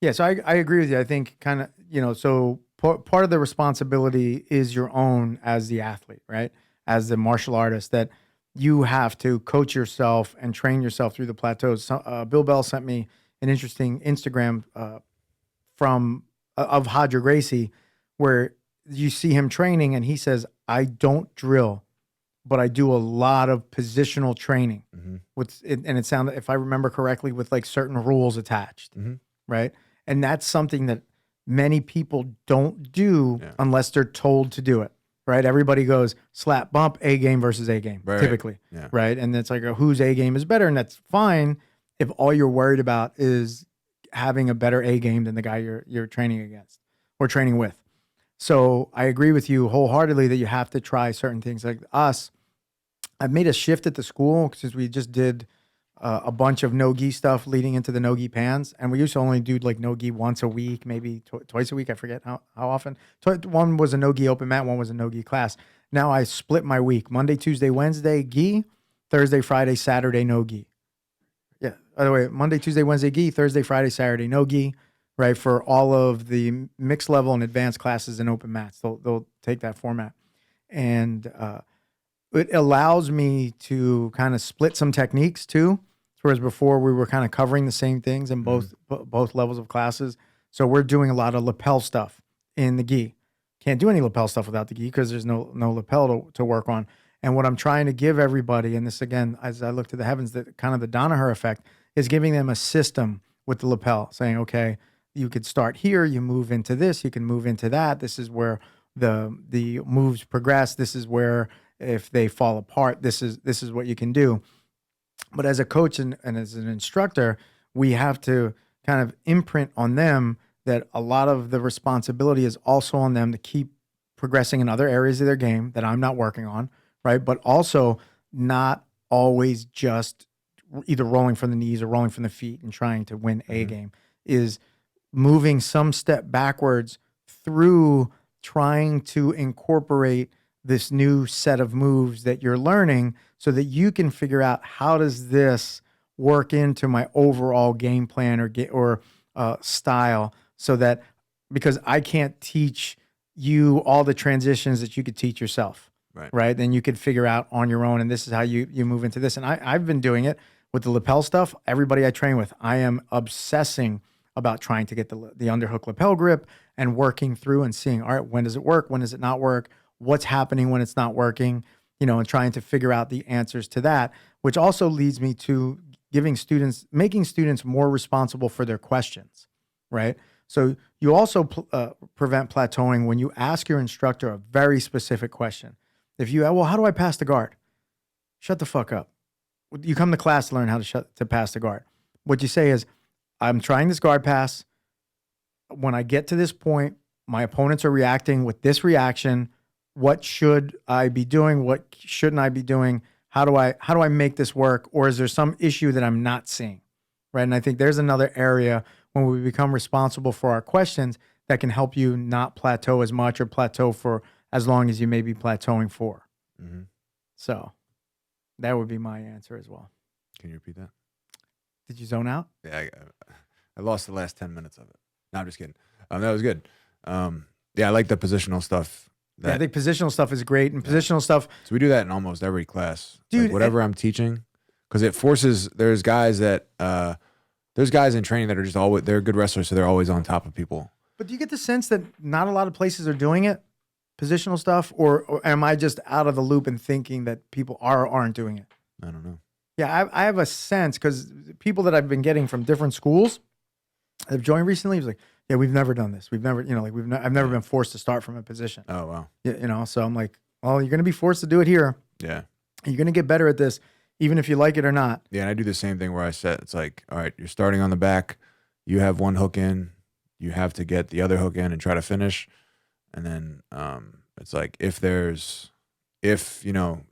S2: Yeah, so I agree with you. I think kind of, so part of the responsibility is your own as the athlete, right? As the martial artist, that you have to coach yourself and train yourself through the plateaus. So, Bill Bell sent me an interesting Instagram of Hadra Gracie, where you see him training and he says, I don't drill, but I do a lot of positional training and it sounded, if I remember correctly, with like certain rules attached, right? And that's something that many people don't do unless they're told to do it, right? Everybody goes slap bump, A game versus A game, typically, right? And it's like whose A game is better, and that's fine if all you're worried about is having a better A game than the guy you're training against or training with. So I agree with you wholeheartedly that you have to try certain things. Like us, I've made a shift at the school since we just did a bunch of no-gi stuff leading into the no-gi pans. And we used to only do like no-gi once a week, maybe twice a week. I forget how often. One was a no-gi open mat, one was a no-gi class. Now I split my week. Monday, Tuesday, Wednesday, gi. Thursday, Friday, Saturday, no-gi. Yeah. By the way, Monday, Tuesday, Wednesday, gi. Thursday, Friday, Saturday, no-gi. Right, for all of the mixed level and advanced classes and open mats. They'll take that format. And it allows me to kind of split some techniques too. Whereas before we were kind of covering the same things in both levels of classes. So we're doing a lot of lapel stuff in the gi. Can't do any lapel stuff without the gi because there's no lapel to work on. And what I'm trying to give everybody, and this again, as I look to the heavens, that kind of the Danaher effect, is giving them a system with the lapel, saying, okay, you could start here, you move into this, you can move into that. This is where the moves progress. This is where if they fall apart, this is what you can do. But as a coach and as an instructor, we have to kind of imprint on them that a lot of the responsibility is also on them to keep progressing in other areas of their game that I'm not working on, right? But also not always just either rolling from the knees or rolling from the feet and trying to win a game, is moving some step backwards through trying to incorporate this new set of moves that you're learning so that you can figure out how does this work into my overall game plan or style, so that, because I can't teach you all the transitions that you could teach yourself, right? Then you could figure out on your own, and this is how you move into this. And I've been doing it with the lapel stuff. Everybody I train with, I am obsessing about trying to get the underhook lapel grip and working through and seeing, all right, when does it work? When does it not work? What's happening when it's not working? And trying to figure out the answers to that, which also leads me to making students more responsible for their questions, right? So you also prevent plateauing when you ask your instructor a very specific question. If you, well, how do I pass the guard? Shut the fuck up. You come to class to learn how to pass the guard. What you say is, I'm trying this guard pass. When I get to this point, my opponents are reacting with this reaction. What should I be doing? What shouldn't I be doing? How do I make this work? Or is there some issue that I'm not seeing? Right. And I think there's another area when we become responsible for our questions that can help you not plateau as much or plateau for as long as you may be plateauing for. So that would be my answer as well.
S3: Can you repeat that?
S2: Did you zone out?
S3: Yeah, I lost the last 10 minutes of it. No, I'm just kidding. That was good. Yeah, I like the positional stuff.
S2: I think positional stuff is great, and positional stuff.
S3: So we do that in almost every class,
S2: dude.
S3: Like whatever I'm teaching, because it forces. There's guys in training that are just always, they're good wrestlers, so they're always on top of people.
S2: But do you get the sense that not a lot of places are doing it, positional stuff, or am I just out of the loop and thinking that people aren't doing it?
S3: I don't know.
S2: Yeah, I have a sense, because people that I've been getting from different schools that have joined recently was like, Yeah, we've never done this. We've never, like I've never been forced to start from a position.
S3: Oh wow.
S2: Yeah, so I'm like, well, you're going to be forced to do it here.
S3: Yeah.
S2: You're going to get better at this, even if you like it or not.
S3: Yeah, and I do the same thing where I set. It's like, all right, you're starting on the back. You have one hook in. You have to get the other hook in and try to finish. And then it's like if the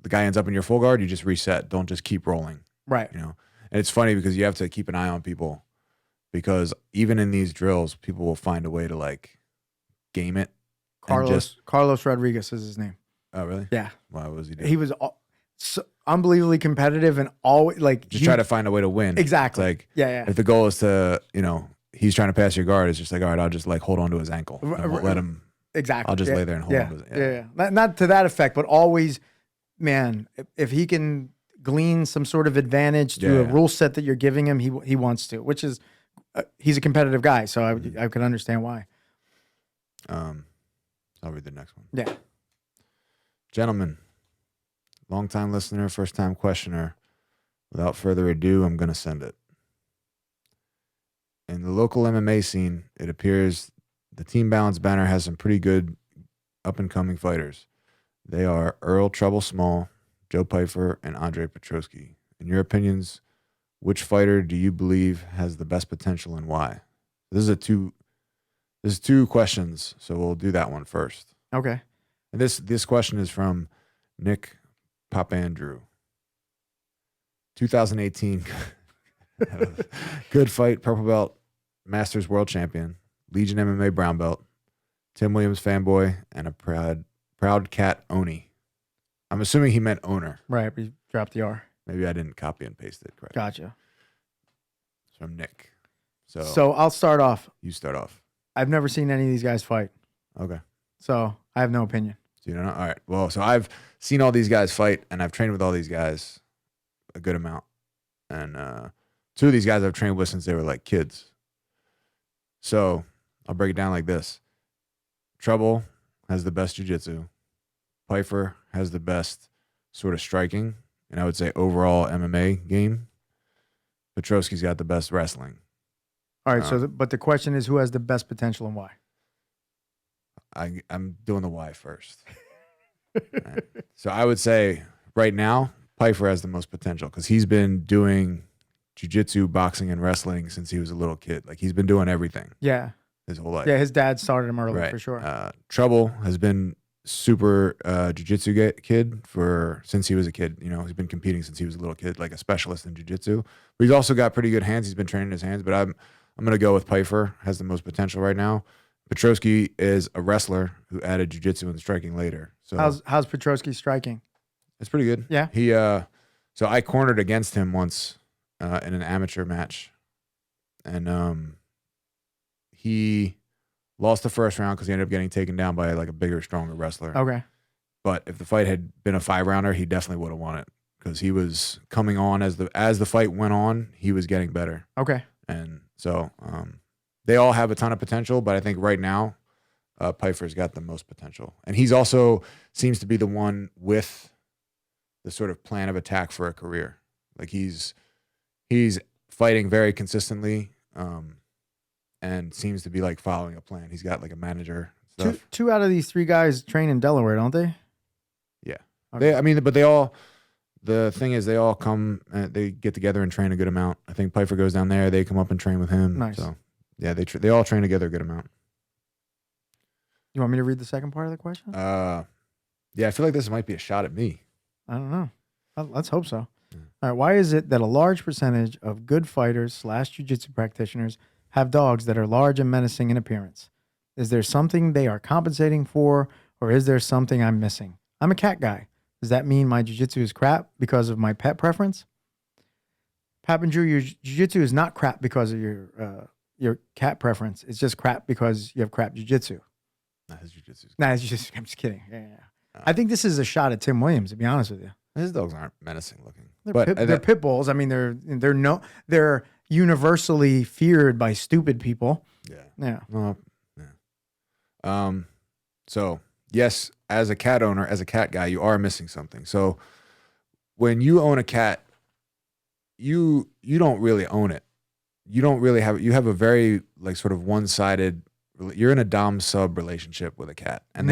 S3: guy ends up in your full guard, you just reset. Don't just keep rolling.
S2: Right.
S3: And it's funny because you have to keep an eye on people, because even in these drills, people will find a way to like game it.
S2: Carlos Rodriguez is his name.
S3: Oh really?
S2: Yeah.
S3: Why was he doing?
S2: He was so unbelievably competitive and always like
S3: try to find a way to win.
S2: Exactly.
S3: It's like
S2: yeah.
S3: If the goal is to he's trying to pass your guard, it's just like, all right, I'll just like hold on to his ankle. And won't let him.
S2: Exactly.
S3: I'll just lay there and hold on to
S2: his Not to that effect, but always, man, if he can glean some sort of advantage through a rule set that you're giving him, he wants to, which is he's a competitive guy, so I can understand why.
S3: I'll read the next one.
S2: Yeah.
S3: Gentlemen, long-time listener, first-time questioner. Without further ado, I'm going to send it. In the local MMA scene, it appears the Team Balance banner has some pretty good up-and-coming fighters. They are Earl Trouble Small, Joe Pyfer, and Andre Petroski. In your opinions, which fighter do you believe has the best potential and why? This is two questions, so we'll do that one first.
S2: Okay.
S3: And this question is from Nick Papandrew. 2018 good fight, purple belt, Masters world champion, Legion MMA brown belt, Tim Williams fanboy, and a proud cat Oni. I'm assuming he meant owner.
S2: Right, but you dropped the R.
S3: Maybe I didn't copy and paste it correctly.
S2: Gotcha.
S3: It's from Nick.
S2: So I'll start off.
S3: You start off.
S2: I've never seen any of these guys fight.
S3: Okay.
S2: So I have no opinion.
S3: So you don't know? All right. Well, so I've seen all these guys fight, and I've trained with all these guys a good amount. And two of these guys I've trained with since they were like kids. So I'll break it down like this. Trouble has the best jiu-jitsu. Pyfer has the best sort of striking, and I would say overall MMA game. Petroski's got the best wrestling.
S2: All right, but the question is who has the best potential and why?
S3: I'm doing the why first. Right. So I would say right now, Pyfer has the most potential because he's been doing jiu-jitsu, boxing, and wrestling since he was a little kid. Like he's been doing everything.
S2: Yeah.
S3: His whole life.
S2: Yeah, his dad started him early for sure.
S3: Trouble has been super jiu-jitsu kid since he was a kid. He's been competing since he was a little kid, like a specialist in jiu-jitsu. But he's also got pretty good hands. He's been training his hands. But I'm going to go with Pyfer. Has the most potential right now. Petroski is a wrestler who added jiu-jitsu and striking later. So
S2: how's Petroski striking?
S3: It's pretty good.
S2: Yeah.
S3: He so I cornered against him once in an amateur match, and he lost the first round because he ended up getting taken down by like a bigger, stronger wrestler.
S2: Okay.
S3: But if the fight had been a 5-rounder, he definitely would have won it because he was coming on as the fight went on. He was getting better.
S2: Okay.
S3: And so they all have a ton of potential, but I think right now Pyfer's got the most potential, and he's also seems to be the one with the sort of plan of attack for a career. Like he's fighting very consistently, and seems to be like following a plan. He's got like a manager. Stuff.
S2: Two out of these three guys train in Delaware, don't they?
S3: Yeah.
S2: Okay.
S3: But they all. The thing is, they all come. They get together and train a good amount. I think Pyfer goes down there. They come up and train with him.
S2: Nice.
S3: So yeah, they all train together a good amount.
S2: You want me to read the second part of the question?
S3: Yeah, I feel like this might be a shot at me.
S2: I don't know. Let's hope so. Yeah. All right. Why is it that a large percentage of good fighters / jiu-jitsu practitioners have dogs that are large and menacing in appearance? Is there something they are compensating for, or is there something I'm missing? I'm a cat guy. Does that mean my jiu-jitsu is crap because of my pet preference? Papandrew, your jiu-jitsu is not crap because of your cat preference. It's just crap because you have crap jiu-jitsu.
S3: Nah, his jiu-jitsu.
S2: I'm just kidding. Yeah. I think this is a shot at Tim Williams, to be honest with you.
S3: His dogs aren't menacing looking.
S2: They're pit bulls. I mean, they're universally feared by stupid people.
S3: Yeah. So yes, as a cat owner, as a cat guy, you are missing something. So when you own a cat, you don't really own it. you don't really have, you have a very like sort of one-sided, you're in a dom sub relationship with a cat, and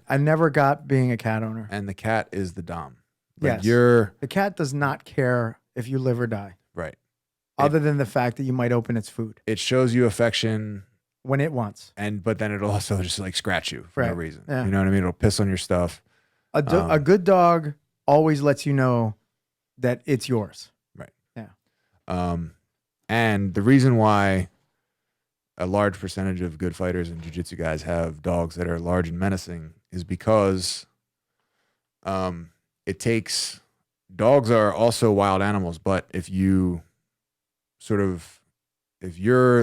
S2: I never got being a cat owner.
S3: and the cat is the dom. Like
S2: Yes. The cat does not care if you live or die,
S3: right.
S2: other than the fact that you might open its food
S3: It shows you affection,
S2: when it wants.
S3: but then it'll also just like scratch you for no
S2: Right.
S3: reason.
S2: Yeah.
S3: You know what I mean? It'll piss on your stuff.
S2: A good dog always lets you know that it's yours.
S3: Right.
S2: Yeah.
S3: And the reason why a large percentage of good fighters and jiu-jitsu guys have dogs that are large and menacing is because it takes, dogs are also wild animals, but if you're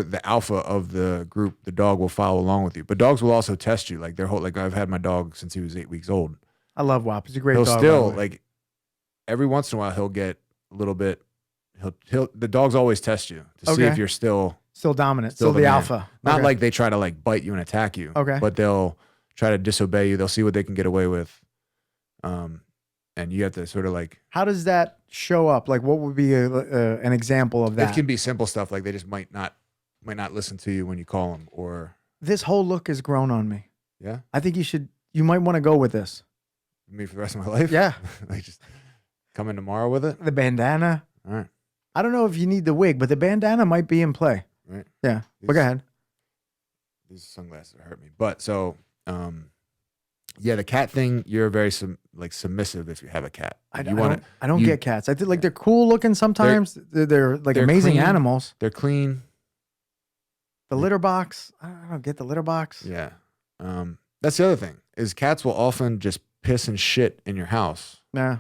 S3: the alpha of the group, the dog will follow along with you. But dogs will also test you. Like I've had my dog since he was 8 weeks old.
S2: I love WAP. He's a great
S3: He'll
S2: dog.
S3: still like every once in a while he'll get a little bit. The dogs always test you to see if you're still
S2: dominant, still the
S3: man.
S2: alpha.
S3: Not like they try to like bite you and attack you.
S2: Okay.
S3: But they'll try to disobey you. They'll see what they can get away with. And you have to sort of like.
S2: How does that show up? Like, what would be an example of that?
S3: It can be simple stuff like they just might not listen to you when you call them, or.
S2: This whole look has grown on me.
S3: Yeah.
S2: I think you might want to go with this.
S3: Me for the rest of my life.
S2: Yeah.
S3: Like just come in tomorrow with it.
S2: The bandana.
S3: All right.
S2: I don't know if you need the wig, but the bandana might be in play.
S3: Right.
S2: Yeah. But go ahead.
S3: These sunglasses hurt me. But so, yeah, the cat thing, you're very submissive if you have a cat.
S2: I don't get cats. I think like they're cool looking sometimes. They're like
S3: they're
S2: amazing
S3: clean.
S2: animals.
S3: They're clean.
S2: The litter box. I don't get the litter box.
S3: Yeah. That's the other thing is cats will often just piss and shit in your house.
S2: Yeah.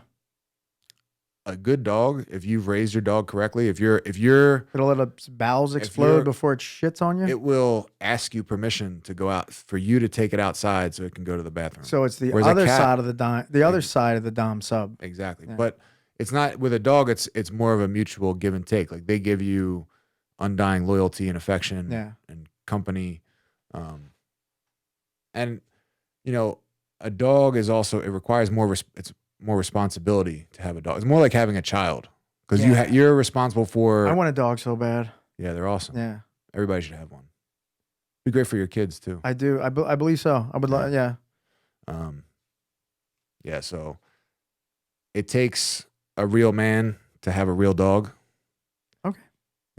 S3: A good dog, if you've raised your dog correctly, if you're
S2: It'll let its bowels explode before it shits on you.
S3: it will ask you permission to go out for you to take it outside so it can go to the bathroom.
S2: So it's the
S3: Whereas a
S2: other
S3: cat-
S2: side of the other side of the dom sub.
S3: Exactly.
S2: Yeah.
S3: But it's not with a dog, it's more of a mutual give and take. Like they give you undying loyalty and affection and company. And you know, a dog is also, it requires it's more responsibility to have a dog. It's more like having a child because you're responsible for.
S2: I want a dog so bad.
S3: Yeah, they're awesome.
S2: Yeah.
S3: Everybody should have one. Be great for your kids too.
S2: I do. I believe so. I would love. Yeah.
S3: Yeah. So it takes a real man to have a real dog.
S2: Okay.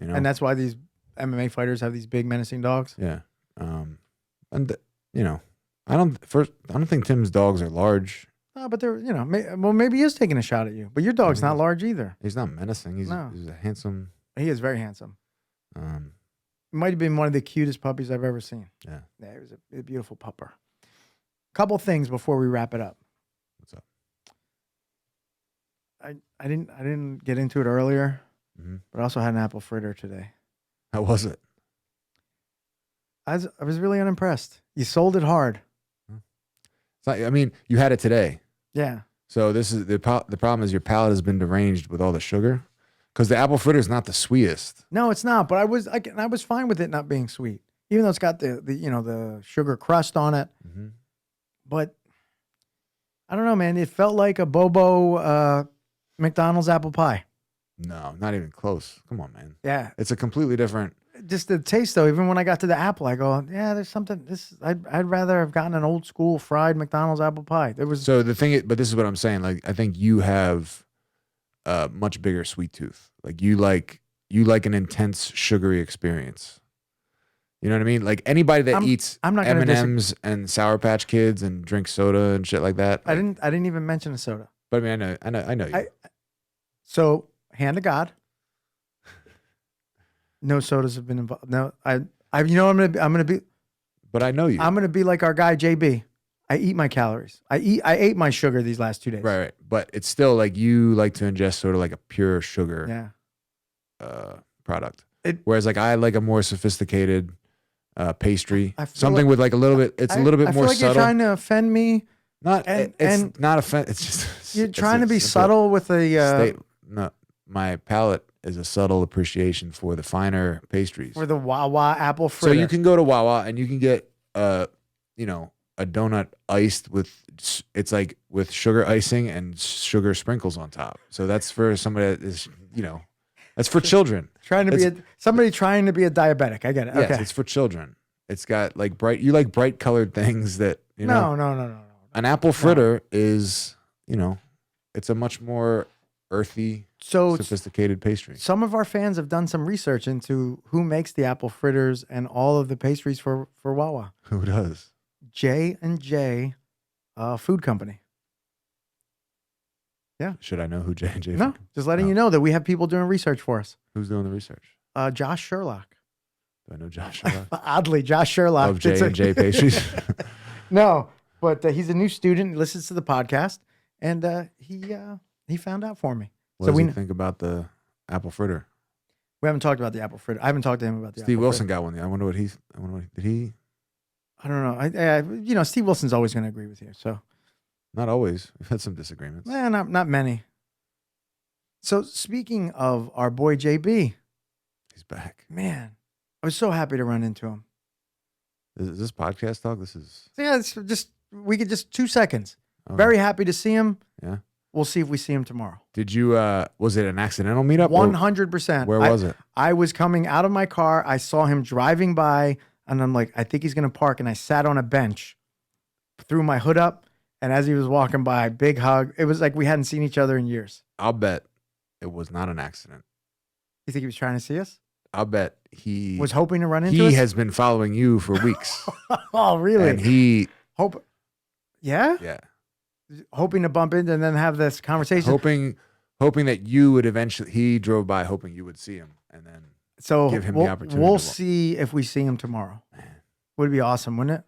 S3: You know,
S2: And that's why these MMA fighters have these big menacing dogs.
S3: yeah. You know, I don't think Tim's dogs are large.
S2: No, but they're maybe he is taking a shot at you. But your dog's not large either.
S3: He's not menacing. He's
S2: No.
S3: a handsome.
S2: He is very handsome.
S3: Um,
S2: Might have been one of the cutest puppies I've ever seen.
S3: yeah.
S2: Yeah, it was a beautiful pupper. Couple things before we wrap it up.
S3: What's up?
S2: I didn't get into it earlier,
S3: Mm-hmm.
S2: but I also had an apple fritter today.
S3: How was it?
S2: I was really unimpressed. You sold it hard.
S3: It's not, I mean, you had it today.
S2: Yeah.
S3: So this is the problem is your palate has been deranged with all the sugar, because the apple fritter is not the sweetest.
S2: No, it's not. But I was fine with it not being sweet, even though it's got the sugar crust on it.
S3: Mm-hmm.
S2: But I don't know, man. It felt like a Bobo McDonald's apple pie.
S3: No, not even close. Come on, man.
S2: Yeah.
S3: It's a completely different.
S2: Just the taste, though. Even when I got to the apple, I go, yeah, there's something. I'd rather have gotten an old school fried McDonald's apple pie. There was
S3: So the thing, but this is what I'm saying. Like, I think you have a much bigger sweet tooth. Like you like an intense sugary experience. You know what I mean? Like anybody that eats
S2: I'm not gonna
S3: M&Ms and Sour Patch Kids and drinks soda and shit like that.
S2: I didn't even mention a soda.
S3: But I mean, I know you.
S2: So hand to God, no sodas have been involved. No, I'm gonna be.
S3: But I know you.
S2: I'm gonna be like our guy JB. I eat my calories. I ate my sugar these last 2 days.
S3: Right. But it's still like you like to ingest sort of like a pure sugar product. Whereas like I like a more sophisticated pastry, something with like a little bit. It's a little bit
S2: I
S3: more
S2: feel like
S3: subtle.
S2: You're trying to offend me.
S3: It's not offense. It's just
S2: you're trying to be subtle with the.
S3: No, my palate is a subtle appreciation for the finer pastries.
S2: For the Wawa apple fritter.
S3: So you can go to Wawa and you can get a donut iced with, it's like with sugar icing and sugar sprinkles on top. So that's for somebody that is, that's for children.
S2: somebody trying to be a diabetic. I get it.
S3: Yes,
S2: Okay.
S3: it's for children. It's got like bright colored things that you know.
S2: No.
S3: An apple fritter is, it's a much more earthy, sophisticated pastry.
S2: Some of our fans have done some research into who makes the apple fritters and all of the pastries for Wawa.
S3: Who does?
S2: J&J Food Company. Yeah.
S3: Should I know who J&J?
S2: No, just letting you know that we have people doing research for us.
S3: Who's doing the research?
S2: Josh Sherlock.
S3: Do I know Josh Sherlock?
S2: Oddly, Josh Sherlock.
S3: Of J&J pastries?
S2: No, but he's a new student. He listens to the podcast, and he found out for me.
S3: What does he think about the apple fritter?
S2: We haven't talked about the apple fritter. I haven't talked to him about the
S3: Steve
S2: apple
S3: Wilson
S2: fritter.
S3: got one. I wonder what did he?
S2: I don't know. Steve Wilson's always going to agree with you. So
S3: Not always. We've had some disagreements.
S2: not many. So speaking of our boy JB,
S3: He's back.
S2: man, I was so happy to run into him.
S3: Is this podcast talk?
S2: Yeah, it's we could just 2 seconds.
S3: Okay.
S2: Very happy to see him.
S3: Yeah.
S2: We'll see if we see him tomorrow.
S3: Did you? Was it an accidental meetup?
S2: 100%.
S3: Where was it?
S2: I was coming out of my car. I saw him driving by, and I'm like, I think he's gonna park. And I sat on a bench, threw my hood up, and as he was walking by, big hug. It was like we hadn't seen each other in years.
S3: I'll bet it was not an accident.
S2: You think he was trying to see us?
S3: I'll bet he
S2: Was hoping to run into us?
S3: He has been following you for weeks.
S2: Oh, really?
S3: And
S2: yeah? Hoping to bump into and then have this conversation.
S3: hoping that you would eventually. He drove by hoping you would see him, and then give him the opportunity.
S2: We'll
S3: to walk.
S2: see if we see him tomorrow. Would be awesome, wouldn't it?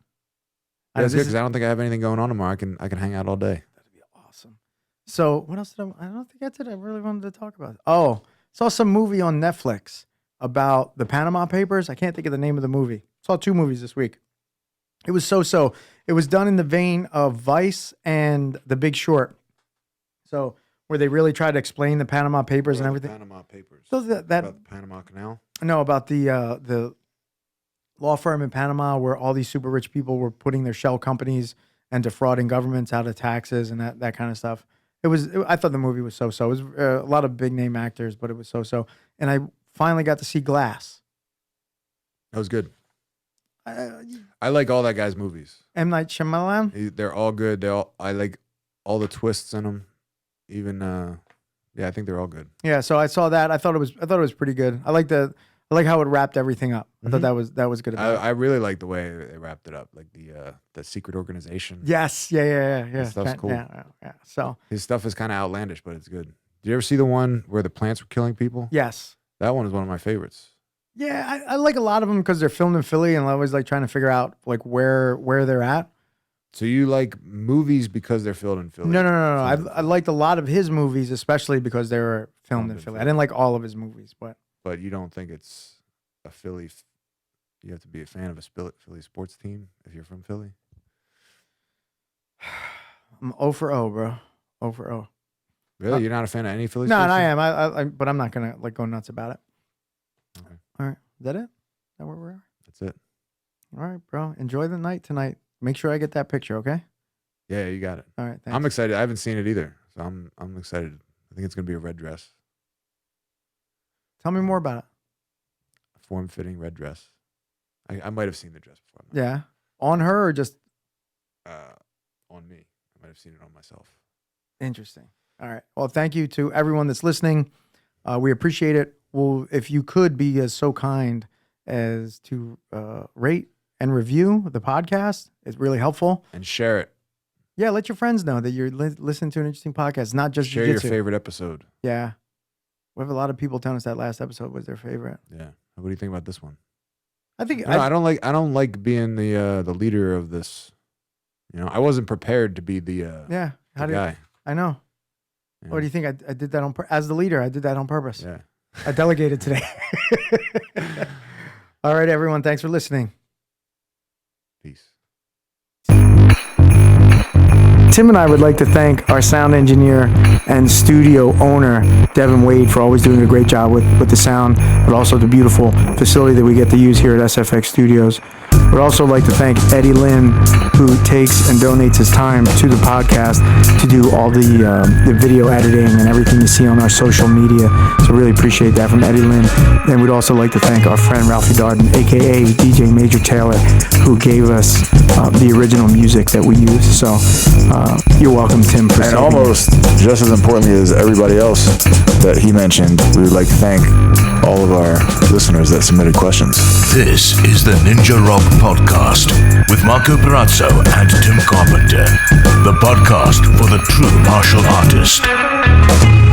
S3: That's good because I don't think I have anything going on tomorrow. I can hang out all day.
S2: That'd be awesome. So what else did I don't think I really wanted to talk about. Oh, saw some movie on Netflix about the Panama Papers. I can't think of the name of the movie. Saw 2 movies this week. It was so. It was done in the vein of Vice and The Big Short. So where they really tried to explain the Panama Papers and everything.
S3: Panama Papers.
S2: So that
S3: About the Panama Canal.
S2: No, about the law firm in Panama where all these super rich people were putting their shell companies and defrauding governments out of taxes and that kind of stuff. I thought the movie was so. It was a lot of big name actors, but it was so. And I finally got to see Glass.
S3: That was good. I like all that guy's movies.
S2: M. Night Shyamalan.
S3: They're all good. I like all the twists in them. Even I think they're all good.
S2: Yeah, so I saw that. I thought it was pretty good. I like how it wrapped everything up. I thought that was good.
S3: I really like the way they wrapped it up, like the secret organization.
S2: Yes, yeah.
S3: That stuff's cool.
S2: Yeah. So
S3: his stuff is kind of outlandish, but it's good. Did you ever see the one where the plants were killing people?
S2: yes,
S3: That one is one of my favorites.
S2: yeah. I like a lot of them because they're filmed in Philly, and I always like trying to figure out like where they're at.
S3: So you like movies because they're filmed in Philly?
S2: No. I liked a lot of his movies, especially because they were filmed in Philly. I didn't like all of his movies, but
S3: you don't think it's a Philly? You have to be a fan of a Philly sports team if you're from Philly.
S2: I'm 0 for 0, bro. 0 for 0.
S3: Really, you're not a fan of any Philly?
S2: No,
S3: sports
S2: I
S3: team?
S2: am. But I'm not gonna like go nuts about it.
S3: Okay.
S2: All right, is that it? Is that where we are?
S3: That's it.
S2: All right, bro. Enjoy the night tonight. Make sure I get that picture, okay?
S3: Yeah, you got it.
S2: All right, thanks.
S3: I'm excited. I haven't seen it either, so I'm excited. I think it's gonna be a red dress,
S2: Tell me more about it.
S3: a form-fitting red dress. I might have seen the dress before.
S2: Yeah, on her or just
S3: On me. I might have seen it on myself.
S2: interesting. All right. Well, thank you to everyone that's listening. We appreciate it. Well, if you could be so kind as to rate and review the podcast, it's really helpful.
S3: And share it.
S2: Yeah, let your friends know that you're listening to an interesting podcast, not just
S3: Share your
S2: jiu-jitsu.
S3: favorite episode.
S2: Yeah. We have a lot of people telling us that last episode was their favorite.
S3: Yeah. What do you think about this one?
S2: I think
S3: No, I don't like being the leader of this. I wasn't prepared to be the
S2: yeah.
S3: guy.
S2: I know.
S3: Yeah.
S2: What do you think? I did that as the leader. I did that on purpose.
S3: Yeah.
S2: I delegated today. All right, everyone. Thanks for listening.
S3: Peace.
S2: Tim and I would like to thank our sound engineer and studio owner, Devin Wade, for always doing a great job with the sound, but also the beautiful facility that we get to use here at SFX Studios. We'd also like to thank Eddie Lynn, who takes and donates his time to the podcast to do all the video editing and everything you see on our social media. So really appreciate that from Eddie Lynn. And we'd also like to thank our friend Ralphie Darden, aka DJ Major Taylor, who gave us the original music that we use. So you're welcome, Tim. For
S3: and almost just as importantly as everybody else that he mentioned, we would like to thank all of our listeners that submitted questions.
S1: This is the Ninja Rob Podcast with Marco Perazzo and Tim Carpenter, the podcast for the true martial artist.